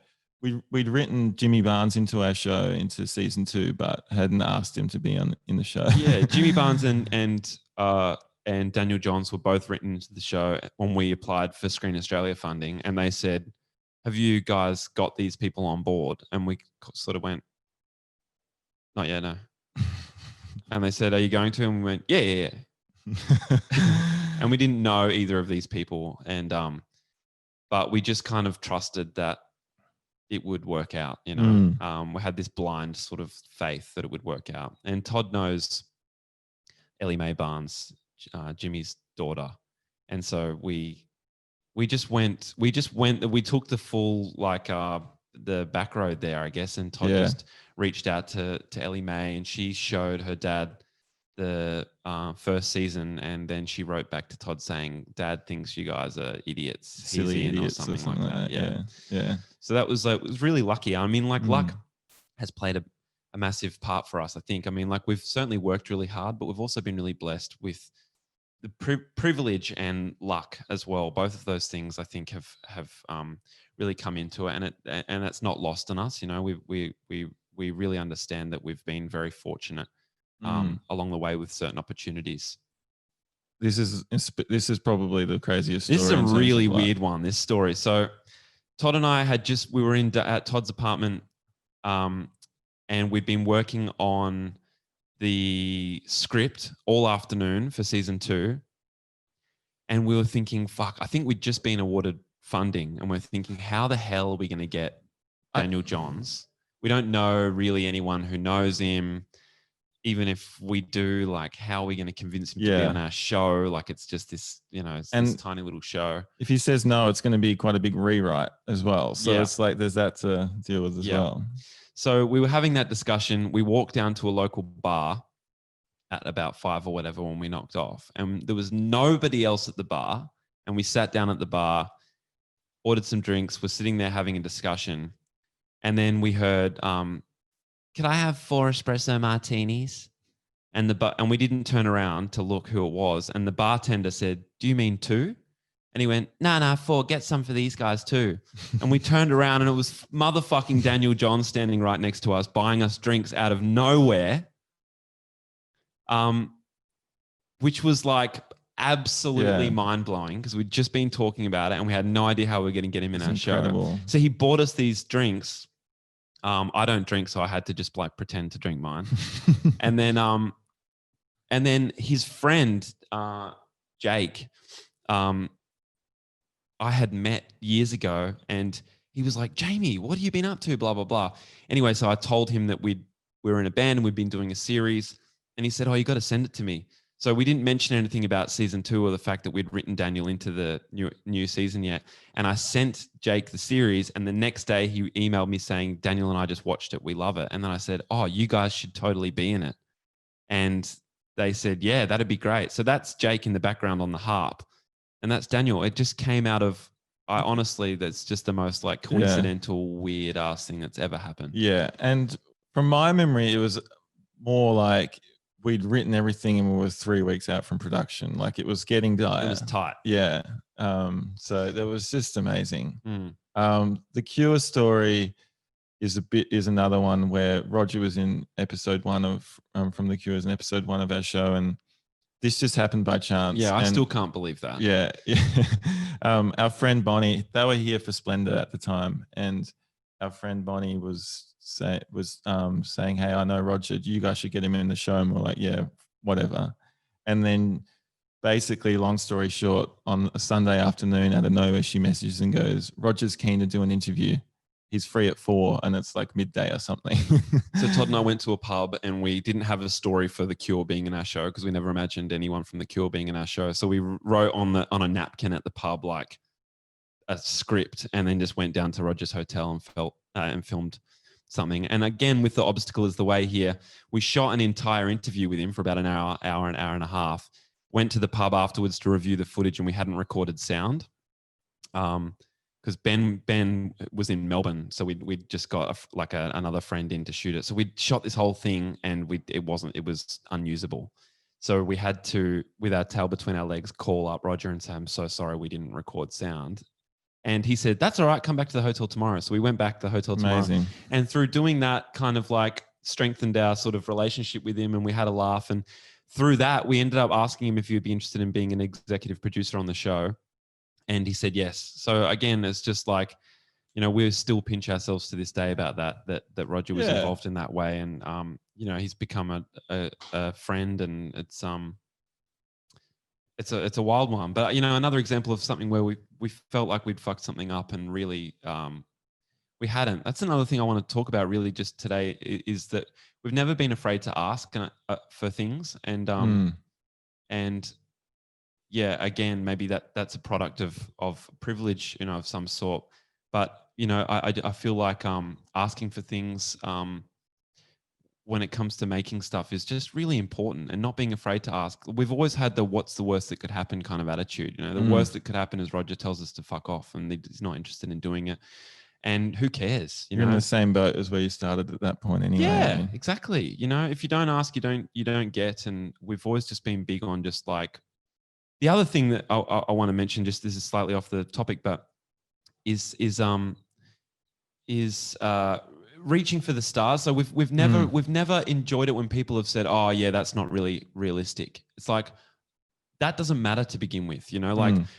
C: we'd written Jimmy Barnes into our show, into season 2, but hadn't asked him to be in the show.
B: Yeah, Jimmy Barnes and Daniel Johns were both written into the show when we applied for Screen Australia funding, and they said, have you guys got these people on board? And we sort of went, not yet, no. And they said, are you going to? And we went, yeah. And we didn't know either of these people, and but we just kind of trusted that it would work out, you know. We had this blind sort of faith that it would work out. And Todd knows Ellie Mae Barnes, Jimmy's daughter. And so we took the full, like, the back road there, I guess. And Todd just reached out to Ellie Mae, and she showed her dad the first season, and then she wrote back to Todd saying, Dad thinks you guys are idiots,
C: silly idiots, or something like that. Yeah.
B: So that was, it was really lucky. I mean, like, luck has played a massive part for us, I think. I mean, like, we've certainly worked really hard, but we've also been really blessed with the privilege and luck as well. Both of those things, I think, have really come into it, and it's not lost on us. You know, we really understand that we've been very fortunate along the way with certain opportunities.
C: This is probably the craziest story.
B: This is a really weird one, this story. So Todd and I we were at Todd's apartment, and we'd been working on the script all afternoon for season 2. And we were thinking, fuck, I think we'd just been awarded funding, and we're thinking, how the hell are we going to get Daniel Johns? We don't know really anyone who knows him. Even if we do, like, how are we going to convince him to be on our show? Like, it's just this, you know, this tiny little show.
C: If he says no, it's going to be quite a big rewrite as well. So it's like there's that to deal with as well.
B: So we were having that discussion. We walked down to a local bar at about 5 or whatever when we knocked off, and there was nobody else at the bar. And we sat down at the bar, ordered some drinks, we're sitting there having a discussion. And then we heard, could I have 4 espresso martinis? And we didn't turn around to look who it was. And the bartender said, do you mean 2? And he went, no, 4, get some for these guys too. And we turned around, and it was motherfucking Daniel Johns standing right next to us, buying us drinks out of nowhere. which was like absolutely
C: Yeah.
B: mind-blowing because we'd just been talking about it and we had no idea how we were going to get him in
C: It's
B: our
C: incredible.
B: show. So he bought us these drinks. I don't drink, so I had to just like pretend to drink mine. And then his friend, Jake, I had met years ago, and he was like, Jamie, what have you been up to? Blah, blah, blah. Anyway, so I told him that we were in a band and we'd been doing a series, and he said, oh, you got to send it to me. So we didn't mention anything about season 2 or the fact that we'd written Daniel into the new season yet. And I sent Jake the series, and the next day he emailed me saying, Daniel and I just watched it. We love it. And then I said, oh, you guys should totally be in it. And they said, yeah, that'd be great. So that's Jake in the background on the harp. And that's Daniel. It just came out of, honestly, that's just the most like coincidental, weird ass thing that's ever happened.
C: Yeah. And from my memory, it was more like we'd written everything and we were 3 weeks out from production. Like it was getting dire.
B: It was tight.
C: Yeah. So that was just amazing.
B: Mm.
C: The Cure story is another one where Roger was in episode 1 of from the Cure, in episode 1 of our show, and this just happened by chance.
B: Yeah, I still can't believe that.
C: Yeah. Our friend Bonnie, they were here for Splendor at the time, and our friend Bonnie was saying, hey, I know Roger, you guys should get him in the show. And we're like, yeah, whatever. And then basically, long story short, on a Sunday afternoon out of nowhere, she messages and goes, Roger's keen to do an interview. He's free at 4, and it's like midday or something.
B: So Todd and I went to a pub, and we didn't have a story for the Cure being in our show because we never imagined anyone from the Cure being in our show. So we wrote on a napkin at the pub like a script, and then just went down to Roger's hotel and filmed something. And again, with the obstacle is the way here, we shot an entire interview with him for about an hour and a half. Went to the pub afterwards to review the footage, and we hadn't recorded sound. Because Ben was in Melbourne, so we'd just got another friend in to shoot it. So we shot this whole thing, and it was unusable. So we had to, with our tail between our legs, call up Roger and say, I'm so sorry we didn't record sound. And he said, that's all right, come back to the hotel tomorrow. So we went back to the hotel tomorrow.
C: Amazing.
B: And through doing that, kind of like strengthened our sort of relationship with him, and we had a laugh. And through that, we ended up asking him if he would be interested in being an executive producer on the show. And he said yes. So again, it's just like, we still pinch ourselves to this day about that Roger was involved in that way. And, he's become a friend, and it's a wild one. But, another example of something where we felt like we'd fucked something up, and really we hadn't. That's another thing I want to talk about really just today, is that we've never been afraid to ask for things. And yeah, again, maybe that's a product of privilege, of some sort. But, I feel like asking for things when it comes to making stuff is just really important, and not being afraid to ask. We've always had the what's the worst that could happen kind of attitude. The worst that could happen is Roger tells us to fuck off and he's not interested in doing it. And who cares?
C: You're in the same boat as where you started at that point anyway.
B: Yeah, exactly. If you don't ask, you don't get. And we've always just been big on just like, the other thing that I want to mention, just this is slightly off the topic, but is reaching for the stars. So we've never enjoyed it when people have said, "Oh, yeah, that's not really realistic." It's like, that doesn't matter to begin with.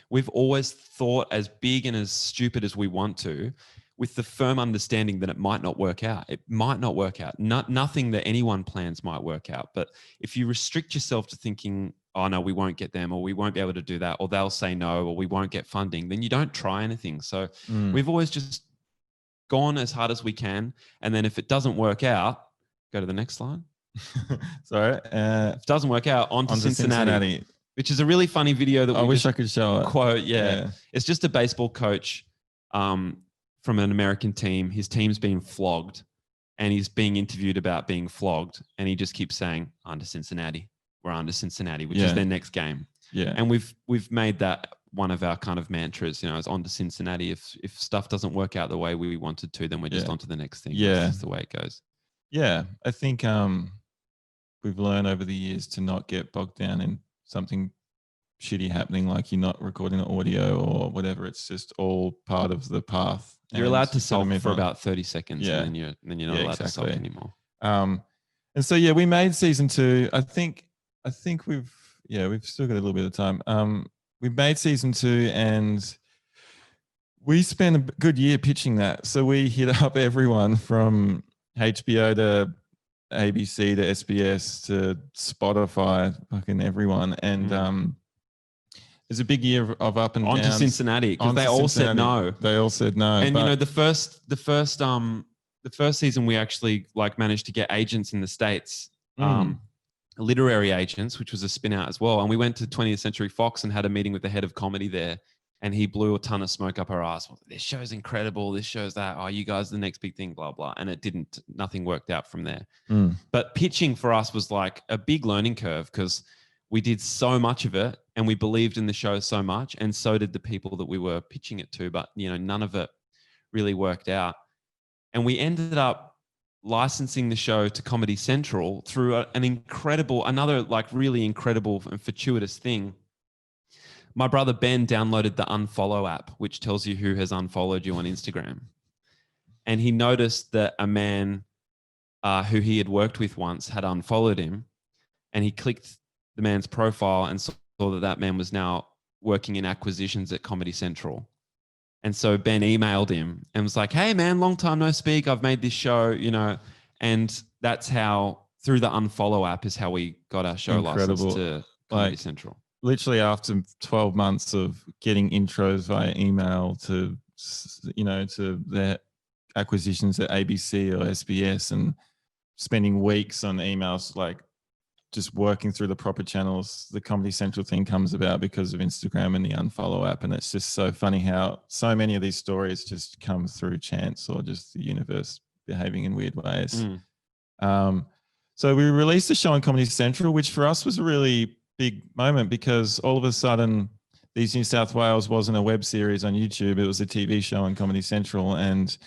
B: We've always thought as big and as stupid as we want to, with the firm understanding that it might not work out. It might not work out. Nothing that anyone plans might work out. But if you restrict yourself to thinking, oh no, we won't get them, or we won't be able to do that, or they'll say no, or we won't get funding, then you don't try anything. So we've always just gone as hard as we can. And then if it doesn't work out, go to the next slide.
C: Sorry.
B: If it doesn't work out, on to Cincinnati. Which is a really funny video that
C: I wish I could show it.
B: Quote, yeah. It's just a baseball coach from an American team. His team's been flogged, and he's being interviewed about being flogged, and he just keeps saying, under Cincinnati. We're under Cincinnati, which is their next game. Yeah. And we've made that one of our kind of mantras, it's on to Cincinnati. If stuff doesn't work out the way we wanted to, then we're just on to the next thing.
C: Yeah.
B: That's just the way it goes.
C: Yeah. I think we've learned over the years to not get bogged down in something shitty happening, like you're not recording the audio or whatever. It's just all part of the path.
B: You're allowed to sulk for about 30 seconds, and then you're not allowed to sulk anymore.
C: And so, we made season 2. I think I think we've still got a little bit of time. We've made season 2 and we spent a good year pitching that. So we hit up everyone from HBO to ABC to SBS to Spotify, fucking everyone. And it's a big year of up and
B: on
C: down.
B: to Cincinnati, because they all said no.
C: They all said no.
B: And you know, the first season we actually like managed to get agents in the States, literary agents, which was a spin out as well. And we went to 20th Century Fox and had a meeting with the head of comedy there. And he blew a ton of smoke up our ass. Well, this show's incredible. This show's that. Oh, you guys are the next big thing, blah, blah. And it didn't, nothing worked out from there. But pitching for us was like a big learning curve, because we did so much of it and we believed in the show so much. And so did the people that we were pitching it to. But, you know, none of it really worked out. And we ended up licensing the show to Comedy Central through another like really incredible and fortuitous thing. My brother Ben downloaded the Unfollow app, which tells you who has unfollowed you on Instagram. And he noticed that a man who he had worked with once had unfollowed him. And he clicked the man's profile and saw that that man was now working in acquisitions at Comedy Central. And so Ben emailed him and was like, hey, man, long time no speak. I've made this show, you know. And that's how, through the Unfollow app, is how we got our show licensed to Comedy Central.
C: Literally after 12 months of getting intros via email to, you know, to their acquisitions at ABC or SBS, and spending weeks on emails, like just working through the proper channels, the Comedy Central thing comes about because of Instagram and the Unfollow app. And it's just so funny how so many of these stories just come through chance or just the universe behaving in weird ways. So we released the show on Comedy Central, which for us was a really big moment, because all of a sudden These New South Wales wasn't a web series on YouTube. It was a TV show on Comedy Central. And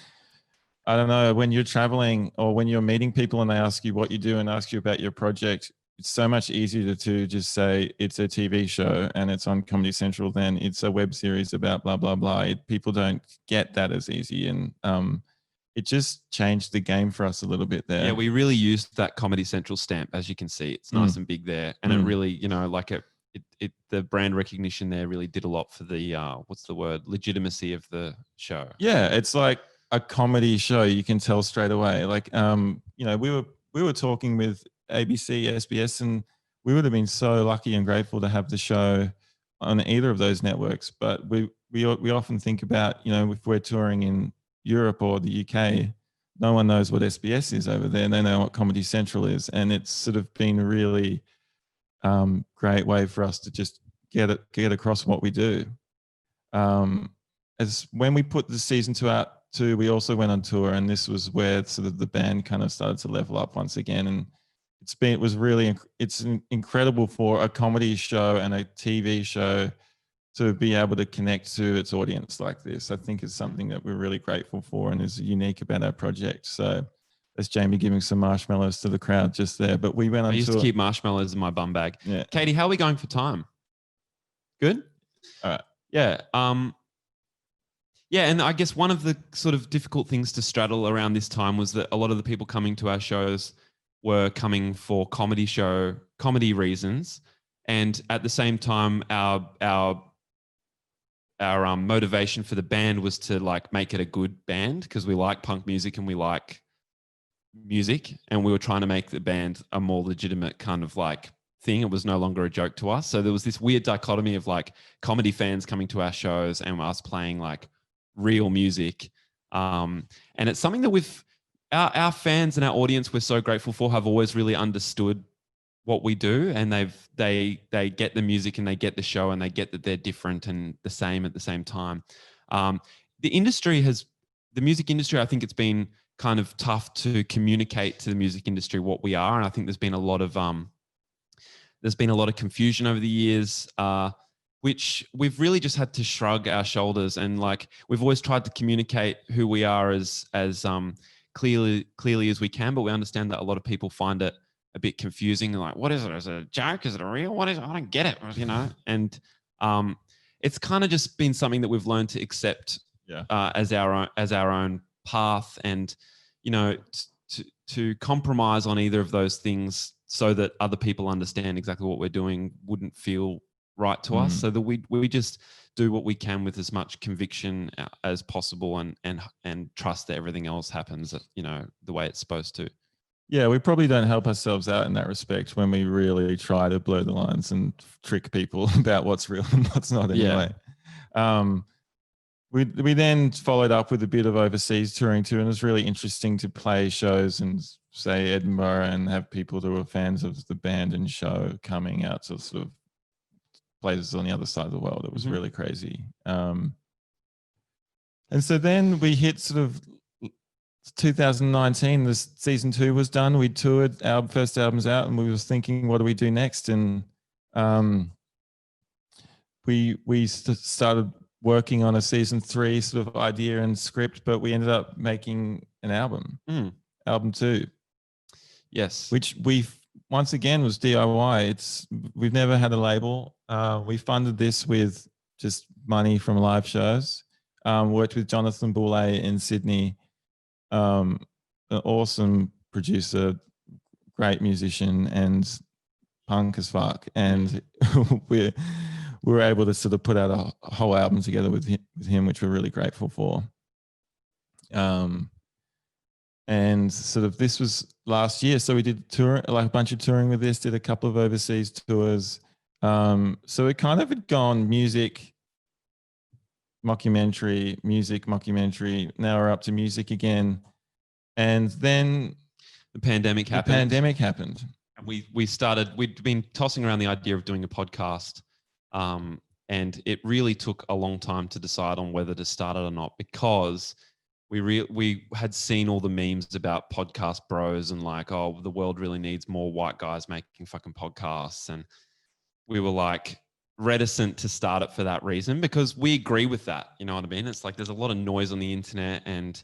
C: I don't know, when you're traveling or when you're meeting people and they ask you what you do and ask you about your project, it's so much easier to just say it's a TV show and it's on Comedy Central than it's a web series about blah, blah, blah. People don't get that as easy. And it just changed the game for us a little bit there.
B: Yeah, we really used that Comedy Central stamp, as you can see. It's nice and big there. And it really, you know, like the brand recognition there really did a lot for the, legitimacy of the show.
C: Yeah, it's like a comedy show. You can tell straight away. Like, you know, we were talking with ABC, SBS, and we would have been so lucky and grateful to have the show on either of those networks. But we often think about, you know, if we're touring in Europe or the UK, no one knows what SBS is over there. They know what Comedy Central is. And it's sort of been a really great way for us to just get across what we do. As when we put the season 2 out too, we also went on tour, and this was where sort of the band kind of started to level up once again. And it's incredible for a comedy show and a TV show to be able to connect to its audience like this. I think it's something that we're really grateful for and is unique about our project. So that's Jamie giving some marshmallows to the crowd just there. But we went on
B: I used to keep marshmallows in my bum bag.
C: Yeah.
B: Katie, how are we going for time? Good?
C: All right.
B: Yeah. Yeah, and I guess one of the sort of difficult things to straddle around this time was that a lot of the people coming to our shows were coming for comedy reasons. And at the same time, our motivation for the band was to like make it a good band, because we like punk music and we like music, and we were trying to make the band a more legitimate kind of like thing. It was no longer a joke to us. So there was this weird dichotomy of like comedy fans coming to our shows and us playing like real music. And it's something that our fans and our audience we're so grateful for have always really understood what we do, and they get the music and they get the show and they get that they're different and the same at the same time. The music industry, I think it's been kind of tough to communicate to the music industry what we are, and I think there's been a lot of confusion over the years, which we've really just had to shrug our shoulders, and like we've always tried to communicate who we are as clearly as we can, but we understand that a lot of people find it a bit confusing. They're like, what is it? Is it a joke? Is it a real? What is it? I don't get it, you know? And it's kind of just been something that we've learned to accept as our own path. And, you know, to compromise on either of those things so that other people understand exactly what we're doing wouldn't feel right to us. So that we just do what we can with as much conviction as possible, and trust that everything else happens, the way it's supposed to.
C: Yeah, we probably don't help ourselves out in that respect when we really try to blur the lines and trick people about what's real and what's not anyway. We then followed up with a bit of overseas touring too, and it was really interesting to play shows in, say, Edinburgh, and have people who were fans of the band and show coming out to sort of places on the other side of the world. It was really crazy. And so then we hit sort of 2019, this season 2 was done. We toured, our first album's out, and we was thinking, what do we do next? And we started working on a season 3 sort of idea and script, but we ended up making an album, album 2.
B: Yes.
C: Which once again was DIY. We've never had a label. We funded this with just money from live shows. Worked with Jonathan Boulay in Sydney, an awesome producer, great musician, and punk as fuck. And we were able to sort of put out a whole album together with him, which we're really grateful for. And sort of this was last year. So we did tour, like a bunch of touring with this, did a couple of overseas tours. So it kind of had gone music, mockumentary. Now we're up to music again. And then
B: the pandemic happened.
C: And
B: we'd been tossing around the idea of doing a podcast. And it really took a long time to decide on whether to start it or not, because we had seen all the memes about podcast bros and like, oh, the world really needs more white guys making fucking podcasts. And we were like reticent to start it for that reason, because we agree with that. You know what I mean? It's like there's a lot of noise on the internet, and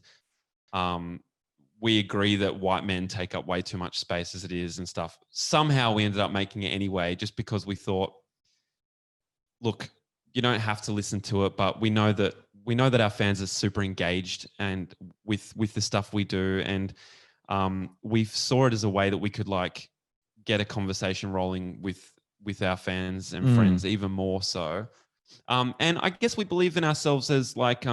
B: we agree that white men take up way too much space as it is and stuff. Somehow we ended up making it anyway, just because we thought, look, you don't have to listen to it, but we know that our fans are super engaged and with the stuff we do, and we saw it as a way that we could like get a conversation rolling with our fans and friends even more so. And I guess we believe in ourselves as like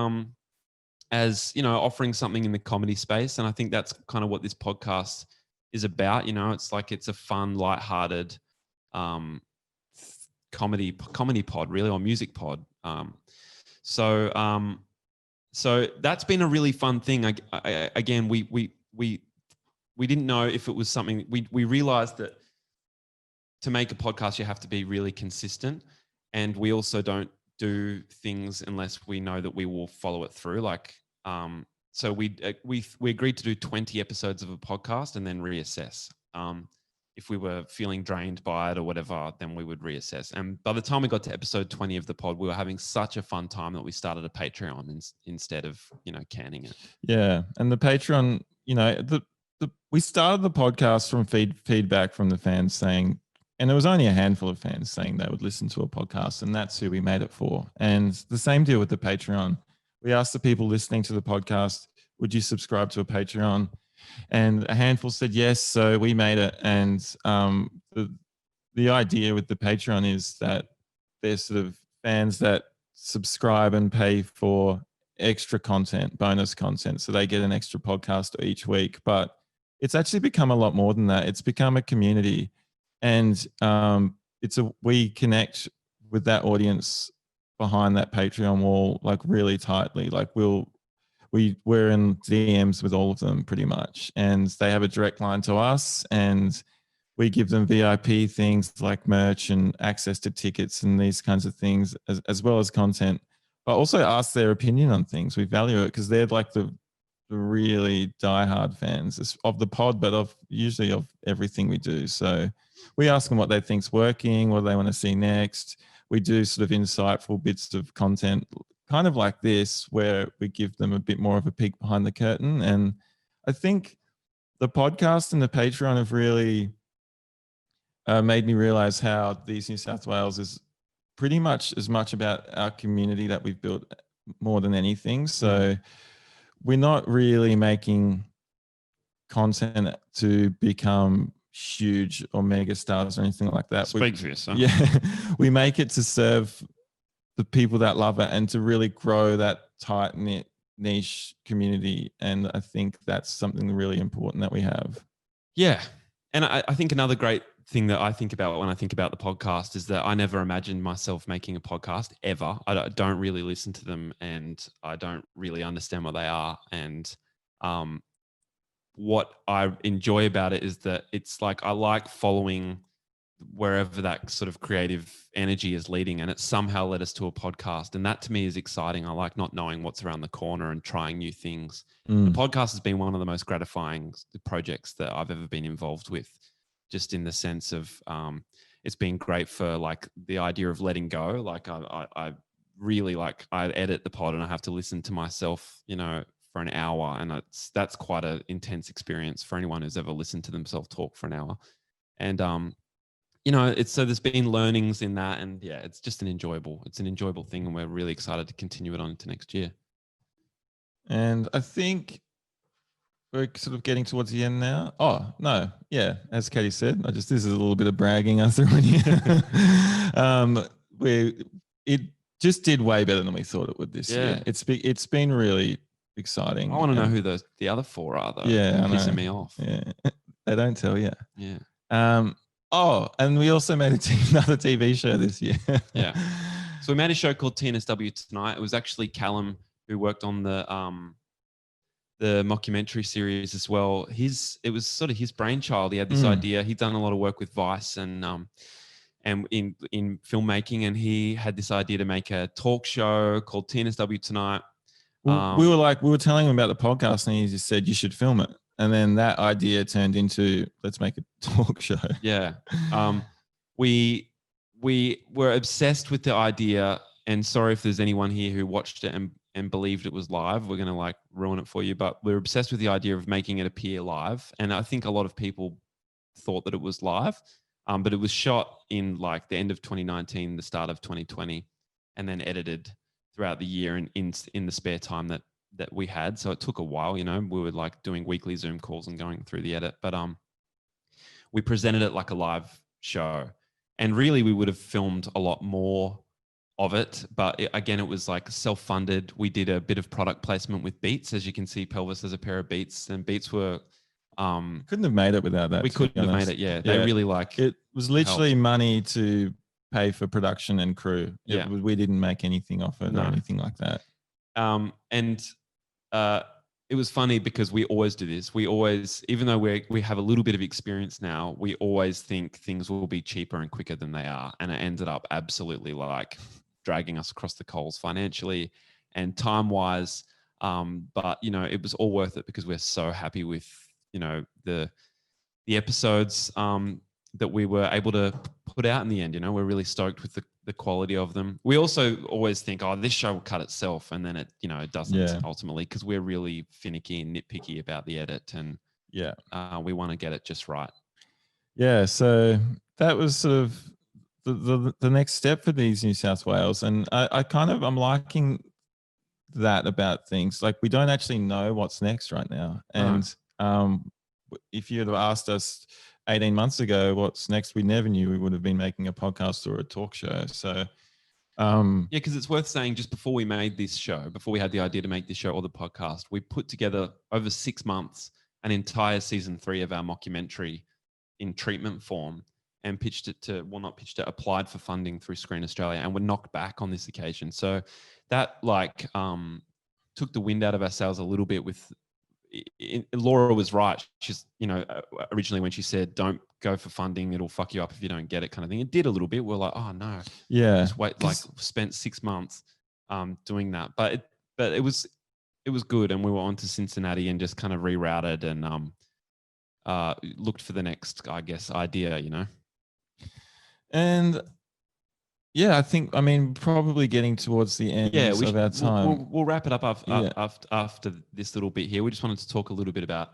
B: as offering something in the comedy space, and I think that's kind of what this podcast is about. It's like it's a fun, lighthearted comedy pod, really, or music pod. So that's been a really fun thing. Again, we didn't know if it was something. We realized that to make a podcast, you have to be really consistent, and we also don't do things unless we know that we will follow it through. Like, so we agreed to do 20 episodes of a podcast and then reassess. If we were feeling drained by it or whatever, then we would reassess. And by the time we got to episode 20 of the pod, we were having such a fun time that we started a Patreon instead of, canning it.
C: Yeah. And the Patreon, we started the podcast from feedback from the fans saying, and there was only a handful of fans saying they would listen to a podcast, and that's who we made it for. And the same deal with the Patreon. We asked the people listening to the podcast, would you subscribe to a Patreon? And a handful said yes, so we made it. And the idea with the Patreon is that there's sort of fans that subscribe and pay for extra content, bonus content, so they get an extra podcast each week. But it's actually become a lot more than that. It's become a community, and we connect with that audience behind that Patreon wall like really tightly. Like we're in DMs with all of them pretty much, and they have a direct line to us, and we give them VIP things like merch and access to tickets and these kinds of things, as well as content, but also ask their opinion on things. We value it because they're like the really diehard fans of the pod, but usually of everything we do. So we ask them what they think's working, what they want to see next. We do sort of insightful bits of content, kind of like this, where we give them a bit more of a peek behind the curtain. And I think the podcast and the Patreon have really made me realize how These New South Wales is pretty much as much about our community that we've built more than anything. So we're not really making content to become huge or mega stars or anything like that.
B: Speak for yourself.
C: Yeah, we make it to serve the people that love it and to really grow that tight knit niche community. And I think that's something really important that we have.
B: Yeah. And I think another great thing that I think about when I think about the podcast is that I never imagined myself making a podcast ever. I don't really listen to them, and I don't really understand what they are. And what I enjoy about it is that it's like I like following wherever that sort of creative energy is leading, and it somehow led us to a podcast. And that to me is exciting. I like not knowing what's around the corner and trying new things. The podcast has been one of the most gratifying projects that I've ever been involved with, just in the sense of it's been great for like the idea of letting go. Like I really like, I edit the pod and I have to listen to myself, you know, for an hour, and that's quite an intense experience for anyone who's ever listened to themselves talk for an hour. And you know, so there's been learnings in that, and yeah, it's just an enjoyable thing, and we're really excited to continue it on into next year.
C: And I think we're sort of getting towards the end now. Oh, no. Yeah. As Katie said, this is a little bit of bragging I threw in here. It just did way better than we thought it would this year. It's been really exciting.
B: I want to know who the other four are, though.
C: Yeah.
B: Pissing me off.
C: Yeah. They don't tell you.
B: Yeah.
C: And we also made another TV show this year.
B: Yeah. So we made a show called TNSW Tonight. It was actually Callum who worked on the mockumentary series as well. It was sort of his brainchild. He had this idea. He'd done a lot of work with Vice and in filmmaking, and he had this idea to make a talk show called TNSW Tonight.
C: We were telling him about the podcast, and he just said you should film it. And then that idea turned into, let's make a talk show.
B: Yeah. We were obsessed with the idea, and sorry if there's anyone here who watched it and believed it was live. We're going to like ruin it for you, but we're obsessed with the idea of making it appear live. And I think a lot of people thought that it was live, but it was shot in like the end of 2019, the start of 2020, and then edited throughout the year and in the spare time that we had. So it took a while, you know, we were like doing weekly Zoom calls and going through the edit, but we presented it like a live show, and really we would have filmed a lot more of it. But again, it was like self-funded. We did a bit of product placement with Beats. As you can see, Pelvis has a pair of Beats, and Beats were,
C: couldn't have made it without that.
B: We couldn't have made it. Yeah. They really like,
C: it was literally money to pay for production and crew. We didn't make anything off it or anything like that.
B: It was funny because we always do this. We always, even though we have a little bit of experience now, we always think things will be cheaper and quicker than they are. And it ended up absolutely like dragging us across the coals financially and time-wise. But, you know, it was all worth it because we're so happy with, you know, the episodes that we were able to put out in the end. You know, we're really stoked with the quality of them. We also always think, oh, this show will cut itself, and then it, you know, it doesn't ultimately, because we're really finicky and nitpicky about the edit, and we want to get it just right.
C: Yeah, so that was sort of the next step for these New South Wales, and I'm liking that about things. Like, we don't actually know what's next right now, and if you'd have asked us 18 months ago what's next, we never knew we would have been making a podcast or a talk show. So
B: because it's worth saying, just before we made this show, before we had the idea to make this show or the podcast, we put together over 6 months an entire season 3 of our mockumentary in treatment form, and applied for funding through Screen Australia, and were knocked back on this occasion. So that took the wind out of our sails a little bit. Laura was right. She's, you know, originally when she said, don't go for funding, it'll fuck you up if you don't get it, kind of thing. It did a little bit. We're like, oh no.
C: Yeah.
B: Just wait, like spent 6 months doing that. But it was good. And we were on to Cincinnati and just kind of rerouted and looked for the next, I guess, idea, you know.
C: And yeah, I mean, probably getting towards the end of our time.
B: We'll wrap it up after this little bit here. We just wanted to talk a little bit about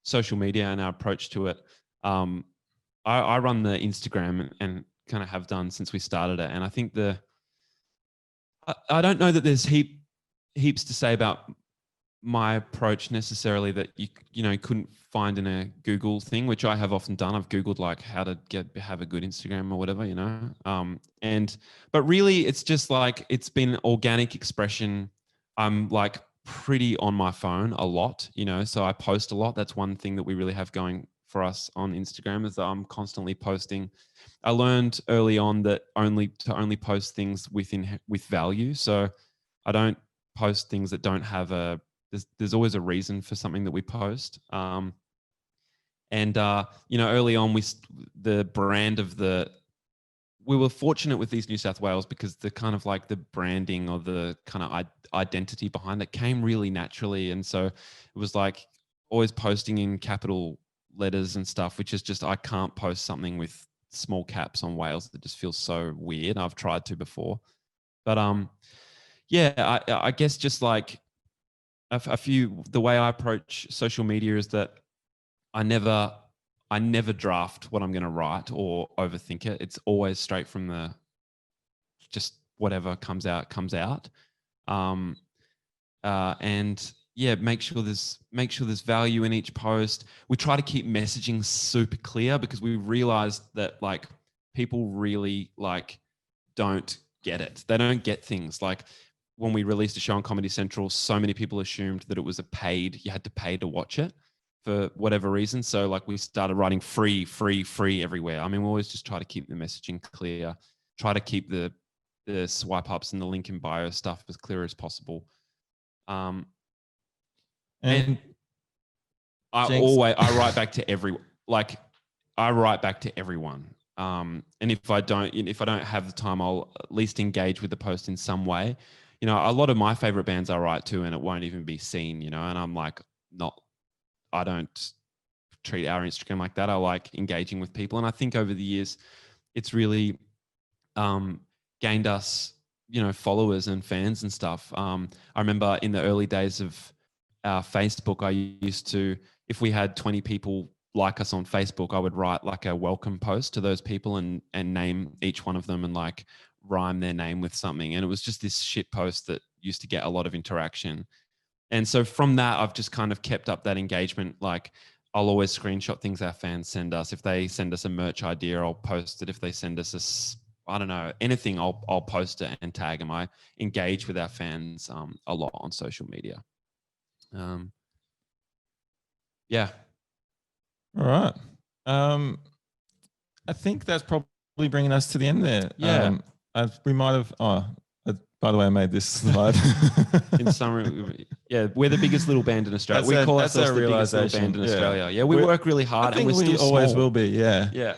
B: social media and our approach to it. I run the Instagram and kind of have done since we started it. And I think I don't know that there's heaps to say about my approach necessarily that you know couldn't find in a Google thing, which I have often done. I've Googled like how to have a good Instagram or whatever, you know. But really it's just like it's been organic expression. I'm like pretty on my phone a lot, you know, so I post a lot. That's one thing that we really have going for us on Instagram, is that I'm constantly posting. I learned early on that only post things with value. So I don't post things that don't have there's always a reason for something that we post. You know, early on, the brand of we were fortunate with these New South Wales because the kind of like the branding or the kind of identity behind it came really naturally. And so it was like always posting in capital letters and stuff, which is just, I can't post something with small caps on Wales. That just feels so weird. I've tried to before, but yeah, I guess just like the way I approach social media is that I never draft what I'm going to write or overthink it. It's always straight from just whatever comes out. And yeah, make sure there's value in each post. We try to keep messaging super clear because we realized that like people really like don't get it. They don't get things like, when we released a show on Comedy Central, so many people assumed that it was you had to pay to watch it for whatever reason. So like we started writing free everywhere. I mean, we always just try to keep the messaging clear, try to keep the swipe ups and the link in bio stuff as clear as possible. And I write back to everyone. And if I don't have the time, I'll at least engage with the post in some way. You know, a lot of my favorite bands I write to and it won't even be seen, you know, and I'm like, I don't treat our Instagram like that. I like engaging with people. And I think over the years, it's really gained us, you know, followers and fans and stuff. I remember in the early days of our Facebook, I used to, if we had 20 people like us on Facebook, I would write like a welcome post to those people and name each one of them and like rhyme their name with something. And it was just this shit post that used to get a lot of interaction. And so from that, I've just kind of kept up that engagement. Like I'll always screenshot things our fans send us. If they send us a merch idea, I'll post it. If they send us I don't know, anything, I'll post it and tag them. I engage with our fans a lot on social media. Yeah.
C: All right. I think that's probably bringing us to the end there.
B: Yeah.
C: We might have. By the way, I made this slide.
B: In summary, yeah, we're the biggest little band in Australia. We call ourselves the biggest little band in Australia. Yeah, we work really hard, and we're still small.
C: Always will be. Yeah.
B: Yeah.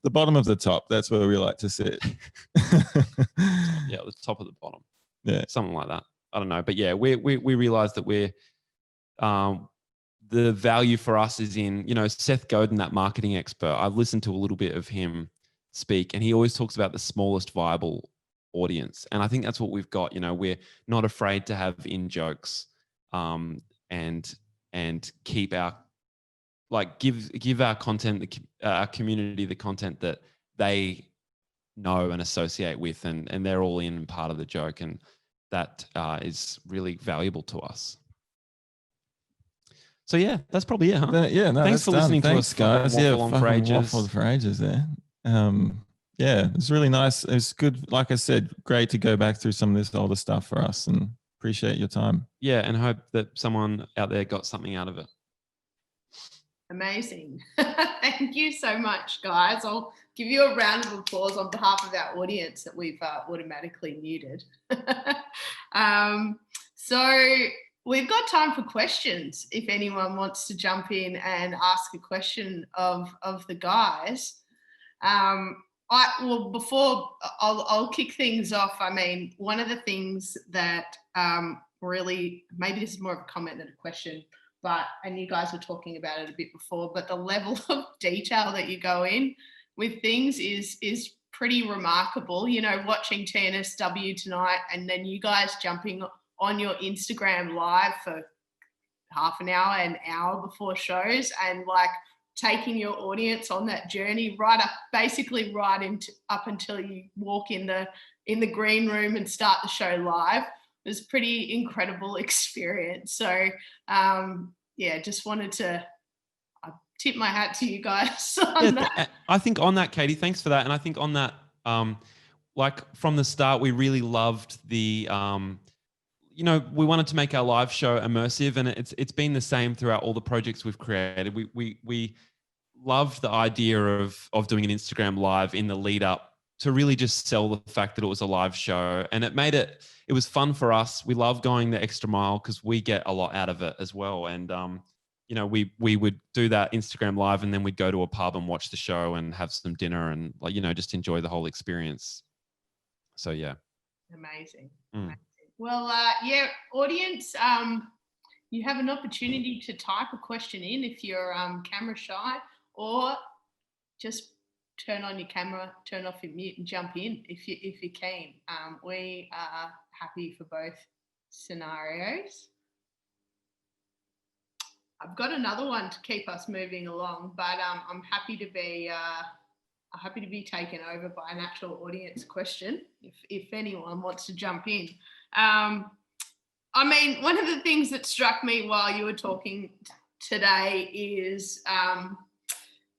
C: The bottom of the top. That's where we like to sit.
B: Yeah, the top of the bottom.
C: Yeah,
B: something like that. I don't know, but yeah, we realize that we're the value for us is in, you know, Seth Godin, that marketing expert. I've listened to a little bit of him speak, and he always talks about the smallest viable audience. And I think that's what we've got. You know, we're not afraid to have in jokes, and keep our, like, give our content, our community, the content that they know and associate with, and they're all in part of the joke, and that is really valuable to us. So yeah, that's probably it, huh? Thanks for listening to us,
C: guys.
B: Waffled
C: for ages there. Yeah, it was really nice. It was good. Like I said, great to go back through some of this older stuff for us, and appreciate your time.
B: Yeah, and hope that someone out there got something out of it.
A: Amazing. Thank you so much, guys. I'll give you a round of applause on behalf of our audience that we've automatically muted. So we've got time for questions if anyone wants to jump in and ask a question of the guys. Before I'll kick things off. I mean, one of the things that really, maybe this is more of a comment than a question, and you guys were talking about it a bit before, but the level of detail that you go in with things is pretty remarkable. You know, watching TNSW tonight and then you guys jumping on your Instagram live for half an hour before shows, and like taking your audience on that journey basically right up until you walk in the green room and start the show live. was a pretty incredible experience. So yeah, just wanted to tip my hat to you guys on that.
B: I think on that, Katie, thanks for that. And I think on that, like from the start, we really loved the, you know, we wanted to make our live show immersive, and it's been the same throughout all the projects we've created. We loved the idea of doing an Instagram live in the lead up to really just sell the fact that it was a live show, and it was fun for us. We love going the extra mile because we get a lot out of it as well. And you know, we would do that Instagram live, and then we'd go to a pub and watch the show and have some dinner and, like, you know, just enjoy the whole experience. So yeah.
A: Amazing. Well, yeah, audience, you have an opportunity to type a question in if you're camera shy, or just turn on your camera, turn off your mute and jump in if you're keen. We are happy for both scenarios. I've got another one to keep us moving along, but I'm happy to be taken over by an actual audience question if anyone wants to jump in. I mean, one of the things that struck me while you were talking today is,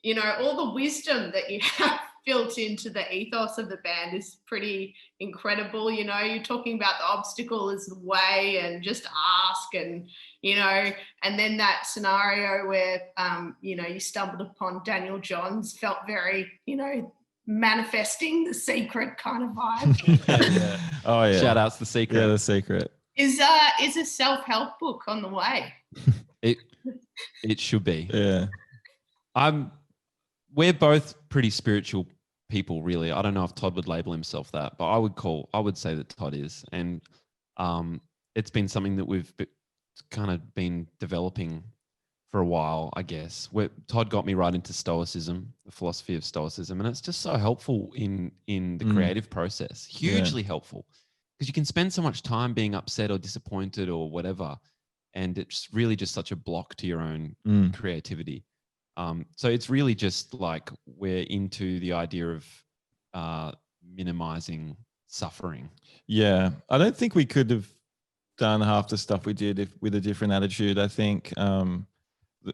A: you know, all the wisdom that you have built into the ethos of the band is pretty incredible. You know, you're talking about the obstacle is the way, and just ask, and, you know, and then that scenario where, you know, you stumbled upon Daniel Johns felt very, you know, manifesting the secret kind of vibe.
C: Yeah. Oh yeah.
B: Shout outs The Secret.
C: Yeah, The Secret.
A: Is a self-help book on the way?
B: It should be.
C: Yeah.
B: We're both pretty spiritual people, really. I don't know if Todd would label himself that, but I would say that Todd is. And it's been something that we've kind of been developing for a while, I guess. Todd got me right into Stoicism, the philosophy of Stoicism, and it's just so helpful in the creative process. Hugely helpful, because you can spend so much time being upset or disappointed or whatever, and it's really just such a block to your own creativity. So it's really just like we're into the idea of minimizing suffering.
C: Yeah. I don't think we could have done half the stuff we did with a different attitude. I think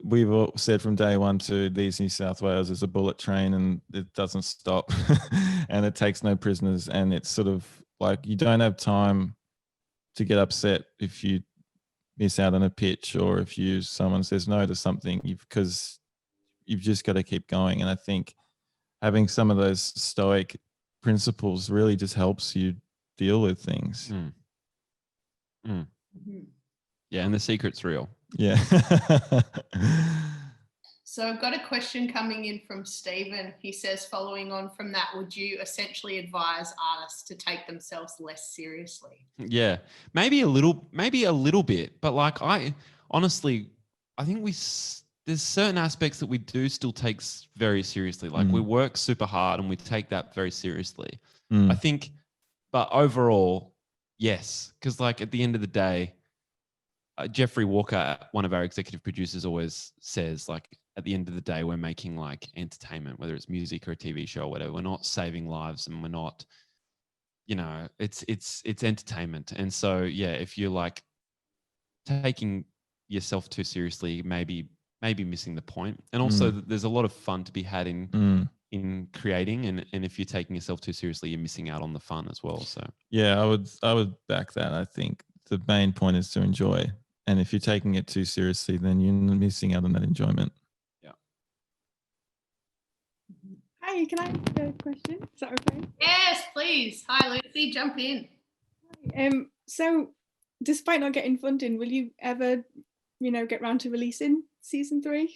C: we've all said from day one to these New South Wales is a bullet train, and it doesn't stop and it takes no prisoners. And it's sort of like you don't have time to get upset if you miss out on a pitch, or if someone says no to something, because you've just got to keep going. And I think having some of those stoic principles really just helps you deal with things.
B: Yeah, and The Secret's real.
C: Yeah.
A: So I've got a question coming in from Stephen. He says, following on from that, would you essentially advise artists to take themselves less seriously?
B: Yeah, maybe a little bit, but like I think there's certain aspects that we do still take very seriously. Like we work super hard and we take that very seriously. I think, but overall, yes, because like at the end of the day, Jeffrey Walker, one of our executive producers, always says, like, at the end of the day, we're making like entertainment, whether it's music or a TV show or whatever. We're not saving lives, and we're not, you know, it's entertainment. And so, yeah, if you're like taking yourself too seriously, maybe missing the point. And also there's a lot of fun to be had in creating. And if you're taking yourself too seriously, you're missing out on the fun as well. So
C: yeah, I would back that. I think the main point is to enjoy. And if you're taking it too seriously, then you're missing out on that enjoyment.
B: Yeah.
D: Hi, can I ask a question? Is that okay?
A: Yes, please. Hi, Lucy, jump in.
D: So despite not getting funding, will you ever, you know, get round to releasing season 3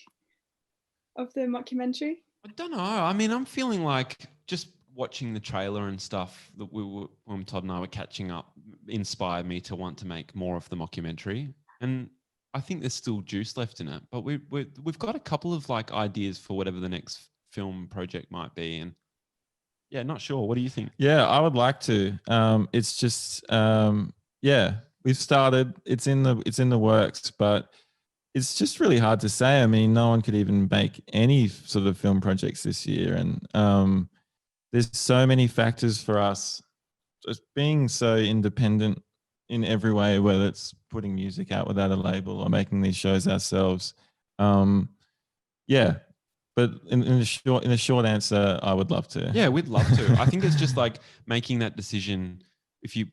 D: of the mockumentary?
B: I don't know. I mean, I'm feeling like just watching the trailer and stuff that when Todd and I were catching up inspired me to want to make more of the mockumentary. And I think there's still juice left in it, but we've got a couple of like ideas for whatever the next film project might be. And yeah, not sure. What do you think?
C: Yeah, I would like to. It's just, yeah, we've started. It's in the works, but it's just really hard to say. I mean, no one could even make any sort of film projects this year, and there's so many factors for us. Just being so independent in every way, whether it's putting music out without a label or making these shows ourselves. Yeah, but in a short answer, I would love to.
B: Yeah, we'd love to. I think it's just like making that decision. If you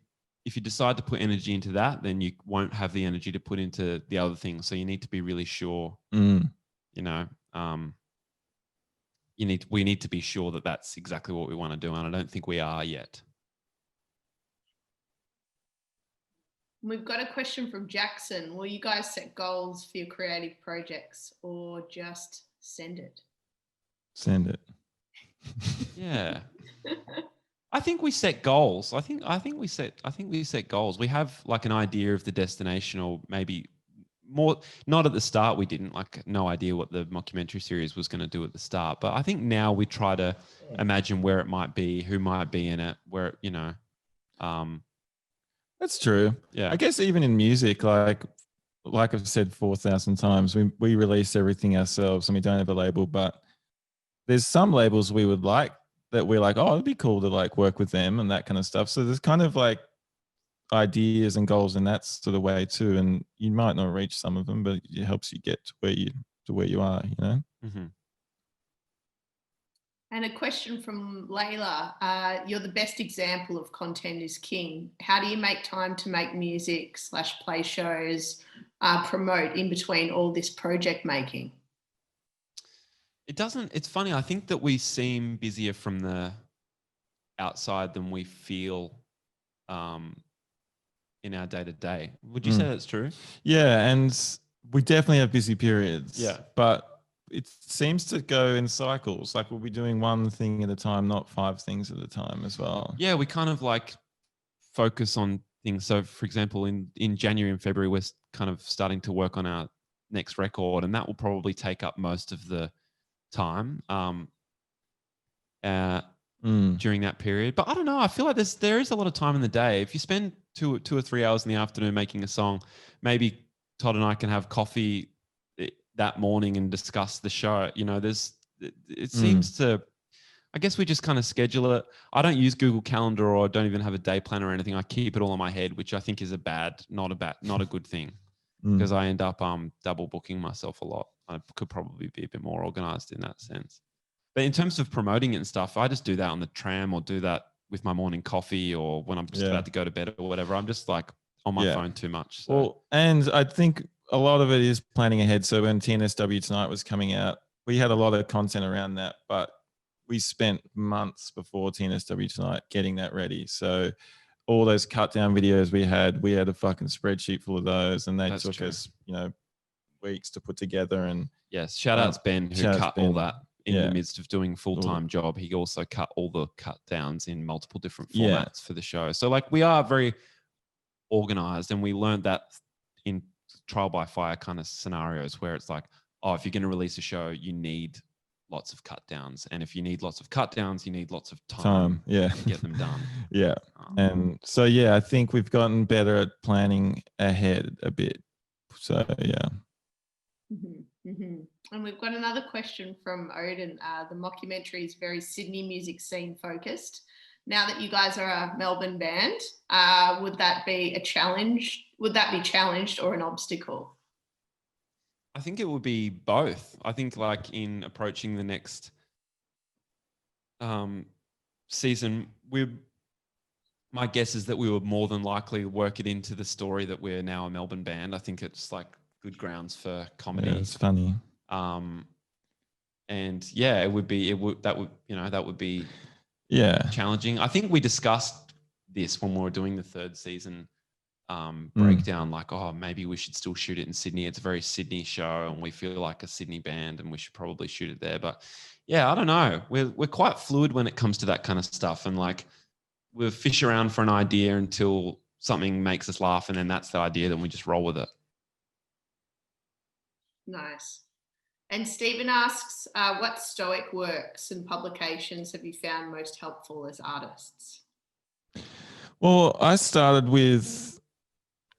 B: decide to put energy into that, then you won't have the energy to put into the other things. So you need to be really sure. You know, we need to be sure that that's exactly what we want to do, and I don't think we are yet.
A: We've got a question from Jackson. Will you guys set goals for your creative projects or just send it?
C: Send it.
B: Yeah. I think we set goals. I think we set goals. We have like an idea of the destination, or maybe more. Not at the start, we didn't, like, no idea what the mockumentary series was going to do at the start. But I think now we try to imagine where it might be, who might be in it, where, you know.
C: That's true.
B: Yeah.
C: I guess even in music, like I've said 4,000 times, we release everything ourselves and we don't have a label, but there's some labels we would like that we're like, oh, it'd be cool to like work with them and that kind of stuff. So there's kind of like ideas and goals in that sort of way too. And you might not reach some of them, but it helps you get to where you are, you know?
B: Mm-hmm.
A: And a question from Layla. You're the best example of content is king. How do you make time to make music / play shows, promote in between all this project making?
B: It's funny. I think that we seem busier from the outside than we feel in our day to day. Would you say that's true?
C: Yeah. And we definitely have busy periods.
B: Yeah.
C: But it seems to go in cycles. Like we'll be doing one thing at a time, not 5 things at a time as well.
B: Yeah. We kind of like focus on things. So for example, in January and February, we're kind of starting to work on our next record, and that will probably take up most of the time during that period. But I don't know, I feel like there is a lot of time in the day. If you spend 2 or 3 hours in the afternoon making a song, maybe Todd and I can have coffee that morning and discuss the show. You know, it seems to, I guess we just kind of schedule it. I don't use Google Calendar, or don't even have a day planner or anything. I keep it all in my head, which I think is not a good thing, because I end up double booking myself a lot. I could probably be a bit more organized in that sense. But in terms of promoting it and stuff, I just do that on the tram, or do that with my morning coffee, or when I'm just about to go to bed or whatever. I'm just like on my phone too much. So.
C: Well, and I think a lot of it is planning ahead. So when TNSW Tonight was coming out, we had a lot of content around that, but we spent months before TNSW Tonight getting that ready. So all those cut down videos we had a fucking spreadsheet full of those, and they took us, you know, weeks to put together. And
B: yes, shout outs Ben, who cut all that in the midst of doing full-time job. He also cut all the cut downs in multiple different formats for the show. So like we are very organized, and we learned that in trial by fire kind of scenarios, where it's like, oh, if you're going to release a show, you need lots of cut downs. And if you need lots of cut downs, you need lots of time to get them done.
C: And so, yeah, I think we've gotten better at planning ahead a bit. So, yeah.
A: And we've got another question from Odin. The mockumentary is very Sydney music scene focused. Now that you guys are a Melbourne band, would that be a challenge? Would that be challenged or an obstacle?
B: I think it would be both. I think like in approaching the next season, my guess is that we would more than likely work it into the story that we're now a Melbourne band. I think it's like good grounds for comedy.
C: Yeah, it's funny.
B: And yeah, that would be challenging. I think we discussed this when we were doing the 3rd season breakdown, like, oh, maybe we should still shoot it in Sydney. It's a very Sydney show, and we feel like a Sydney band, and we should probably shoot it there. But yeah, I don't know. We're quite fluid when it comes to that kind of stuff, and like we'll fish around for an idea until something makes us laugh, and then that's the idea. Then we just roll with it.
A: Nice. And Stephen asks, what Stoic works and publications have you found most helpful as artists?
C: Well, I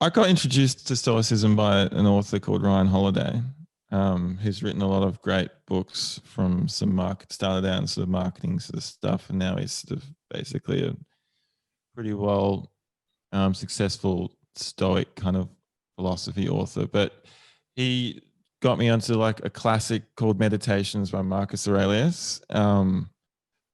C: got introduced to Stoicism by an author called Ryan Holiday, who's written a lot of great books from started out in sort of marketing sort of stuff, and now he's sort of basically a pretty well successful Stoic kind of philosophy author, but he got me onto like a classic called Meditations by Marcus Aurelius.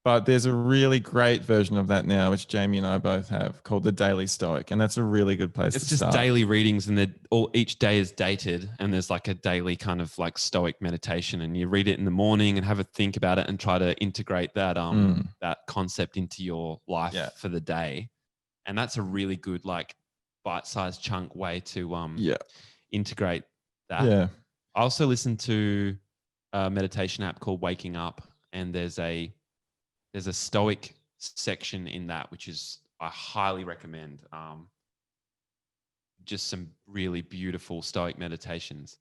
C: But there's a really great version of that now, which Jamie and I both have, called the Daily Stoic, and that's a really good place to start.
B: It's just daily readings, and each day is dated, and there's like a daily kind of like Stoic meditation, and you read it in the morning and have a think about it and try to integrate that that concept into your life for the day, and that's a really good like bite-sized chunk way to integrate that. Yeah, I also listen to a meditation app called Waking Up, and there's a Stoic section in that, which is I highly recommend. Just some really beautiful Stoic meditations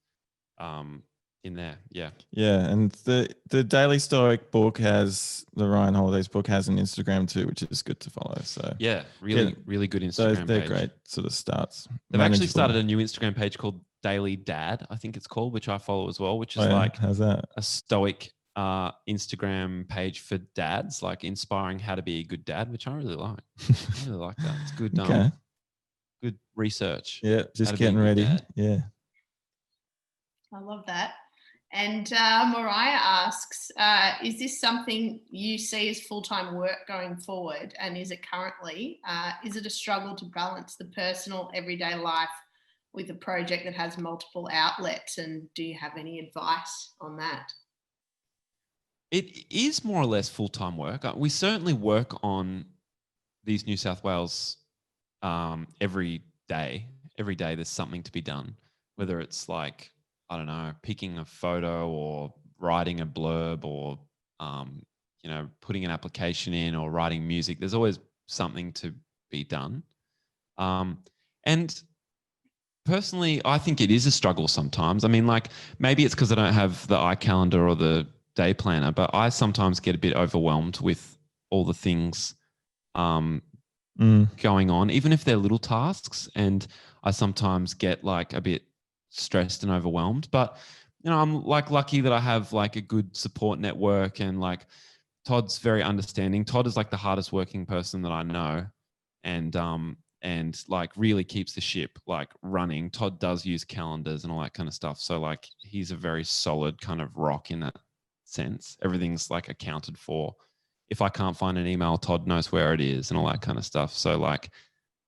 B: in there. Yeah.
C: Yeah. And the Daily Stoic book the Ryan Holiday's book has an Instagram too, which is good to follow. So
B: yeah, really good Instagram
C: they're
B: page.
C: great sort of starts.
B: They've actually started a new Instagram page called Daily Dad, I think it's called, which I follow as well, which is
C: how's that?
B: A Stoic Instagram page for dads, like inspiring how to be a good dad, which I really like. I really like that. It's good.
C: Okay.
B: Good research.
C: Yeah, just getting ready. Dad. Yeah.
A: I love that. And Mariah asks, is this something you see as full-time work going forward? And is it currently? Is it a struggle to balance the personal everyday life with a project that has multiple outlets? And do you have any advice on that?
B: It is more or less full-time work. We certainly work on these New South Wales every day. Every day there's something to be done, whether it's like, I don't know, picking a photo or writing a blurb or, putting an application in or writing music. There's always something to be done. And personally, I think it is a struggle sometimes. I mean, like maybe it's because I don't have the iCalendar or the day planner, but I sometimes get a bit overwhelmed with all the things going on, even if they're little tasks. And I sometimes get like a bit stressed and overwhelmed, but I'm like lucky that I have like a good support network, and like Todd's very understanding. Todd is like the hardest working person that I know, and like really keeps the ship like running. Todd does use calendars and all that kind of stuff. So like he's a very solid kind of rock in that sense. Everything's like accounted for. If I can't find an email, Todd knows where it is and all that kind of stuff. So like,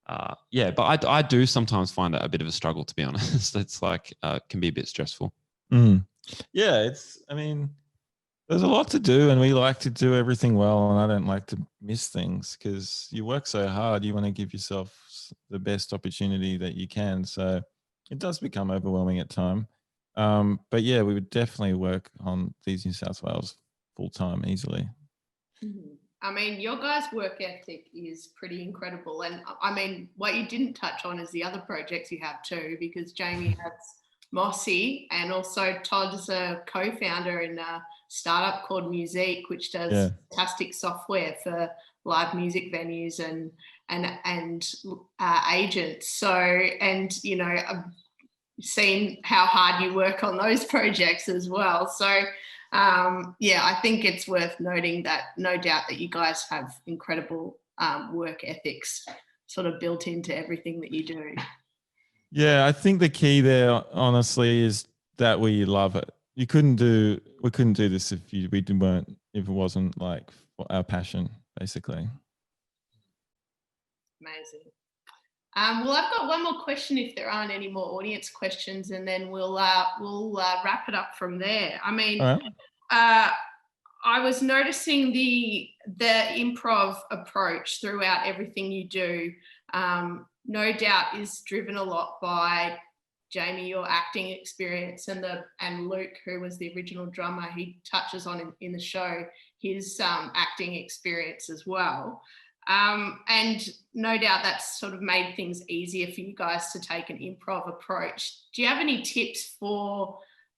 B: but I do sometimes find it a bit of a struggle, to be honest. It's like, can be a bit stressful.
C: Yeah, there's a lot to do, and we like to do everything well, and I don't like to miss things because you work so hard. You want to give yourself the best opportunity that you can. So it does become overwhelming at time. But yeah, we would definitely work on these New South Wales full time easily.
A: I mean, your guys' work ethic is pretty incredible. And I mean, what you didn't touch on is the other projects you have too, because Jamie has Mossy, and also Todd is a co-founder in a startup called Musique, which does fantastic software for live music venues and agents. So, and I've seen how hard you work on those projects as well. So I think it's worth noting that no doubt that you guys have incredible work ethics sort of built into everything that you do.
C: Yeah, I think the key there, honestly, is that we love it. We couldn't do this if it wasn't like our passion, basically.
A: Amazing. Well, I've got one more question if there aren't any more audience questions, and then we'll wrap it up from there. I mean, I was noticing the improv approach throughout everything you do. No doubt is driven a lot by Jamie, your acting experience, and Luke, who was the original drummer, he touches on in the show, his acting experience as well. And no doubt that's sort of made things easier for you guys to take an improv approach. Do you have any tips for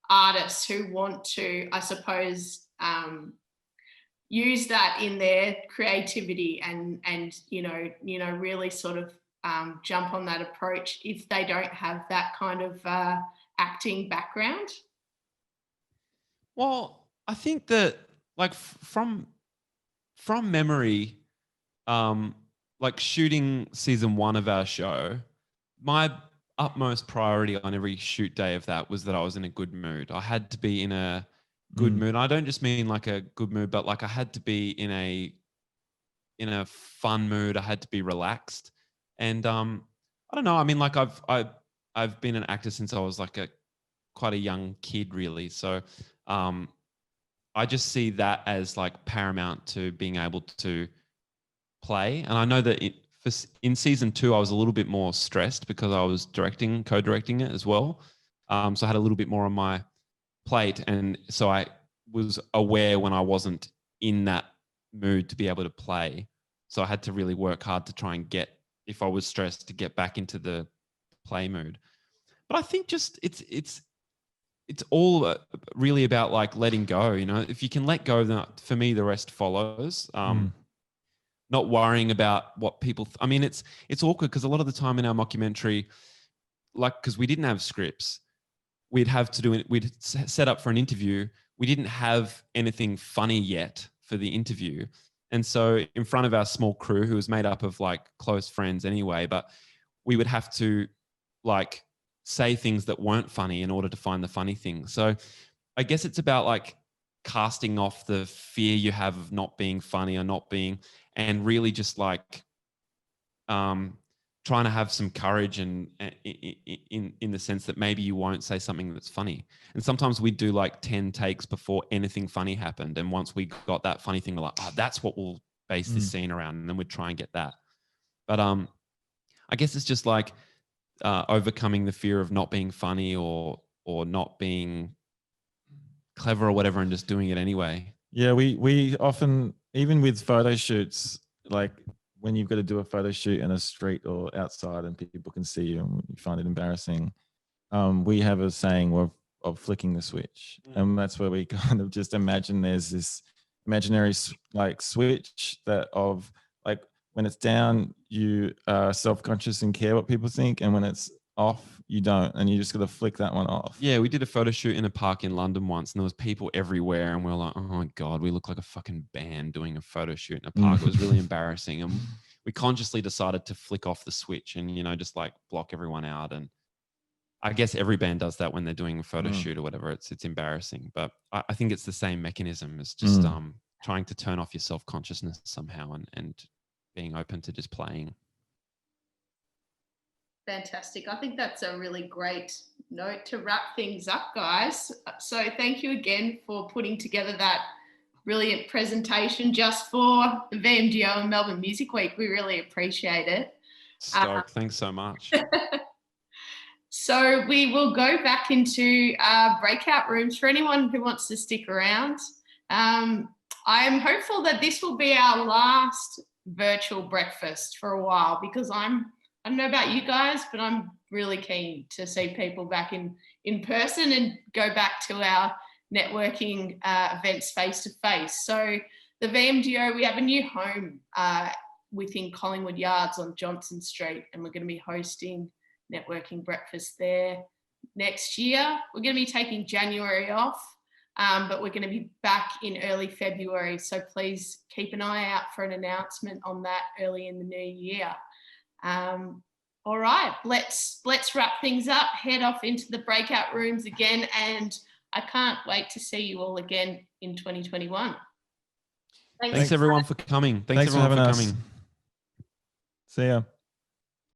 A: artists who want to, I suppose, use that in their creativity and really sort of jump on that approach if they don't have that kind of acting background?
B: Well, I think that like from memory, like shooting season 1 of our show, my utmost priority on every shoot day of that was that I was in a good mood. I had to be in a good mood. I don't just mean like a good mood, but like I had to be in a fun mood. I had to be relaxed. And I don't know. I mean, like I've been an actor since I was like quite a young kid, really. So I just see that as like paramount to being able to play. And I know that in season 2, I was a little bit more stressed because I was co-directing it as well. So I had a little bit more on my plate. And so I was aware when I wasn't in that mood to be able to play. So I had to really work hard to try and if I was stressed, to get back into the play mood. But I think just it's all really about like letting go. You know, if you can let go, then for me, the rest follows. Not worrying about what people. I mean, it's awkward because a lot of the time in our mockumentary, like because we didn't have scripts, we'd set up for an interview. We didn't have anything funny yet for the interview. And so in front of our small crew, who was made up of like close friends anyway, but we would have to like say things that weren't funny in order to find the funny thing. So I guess it's about like casting off the fear you have of not being funny or and really just like trying to have some courage and in the sense that maybe you won't say something that's funny. And sometimes we'd do like 10 takes before anything funny happened. And once we got that funny thing, we're like, oh, that's what we'll base this scene around. And then we'd try and get that. But I guess it's just like overcoming the fear of not being funny or not being clever or whatever and just doing it anyway.
C: Yeah, we often, even with photo shoots, like when you've got to do a photo shoot in a street or outside and people can see you and you find it embarrassing, we have a saying of flicking the switch. And that's where we kind of just imagine there's this imaginary like switch that of like when it's down, you are self-conscious and care what people think. And when it's off, you don't. And you just got to flick that one off.
B: Yeah, we did a photo shoot in a park in London once and there was people everywhere. And we were like, oh my God, we look like a fucking band doing a photo shoot in a park. It was really embarrassing. And we consciously decided to flick off the switch and, you know, just like block everyone out. And I guess every band does that when they're doing a photo shoot or whatever. It's embarrassing. But I think it's the same mechanism as just trying to turn off your self-consciousness somehow and being open to just playing.
A: Fantastic. I think that's a really great note to wrap things up, guys. So thank you again for putting together that brilliant presentation just for the VMDO and Melbourne Music Week. We really appreciate it.
B: Stoked. Thanks so much.
A: So we will go back into breakout rooms for anyone who wants to stick around. I am hopeful that this will be our last virtual breakfast for a while because I don't know about you guys, but I'm really keen to see people back in person and go back to our networking events face to face. So the VMDO, we have a new home within Collingwood Yards on Johnson Street, and we're going to be hosting networking breakfast there next year. We're going to be taking January off, but we're going to be back in early February. So please keep an eye out for an announcement on that early in the new year. All right, let's wrap things up, head off into the breakout rooms again, and I can't wait to see you all again in 2021.
B: Thanks everyone for coming. Thanks everyone for coming.
C: See ya.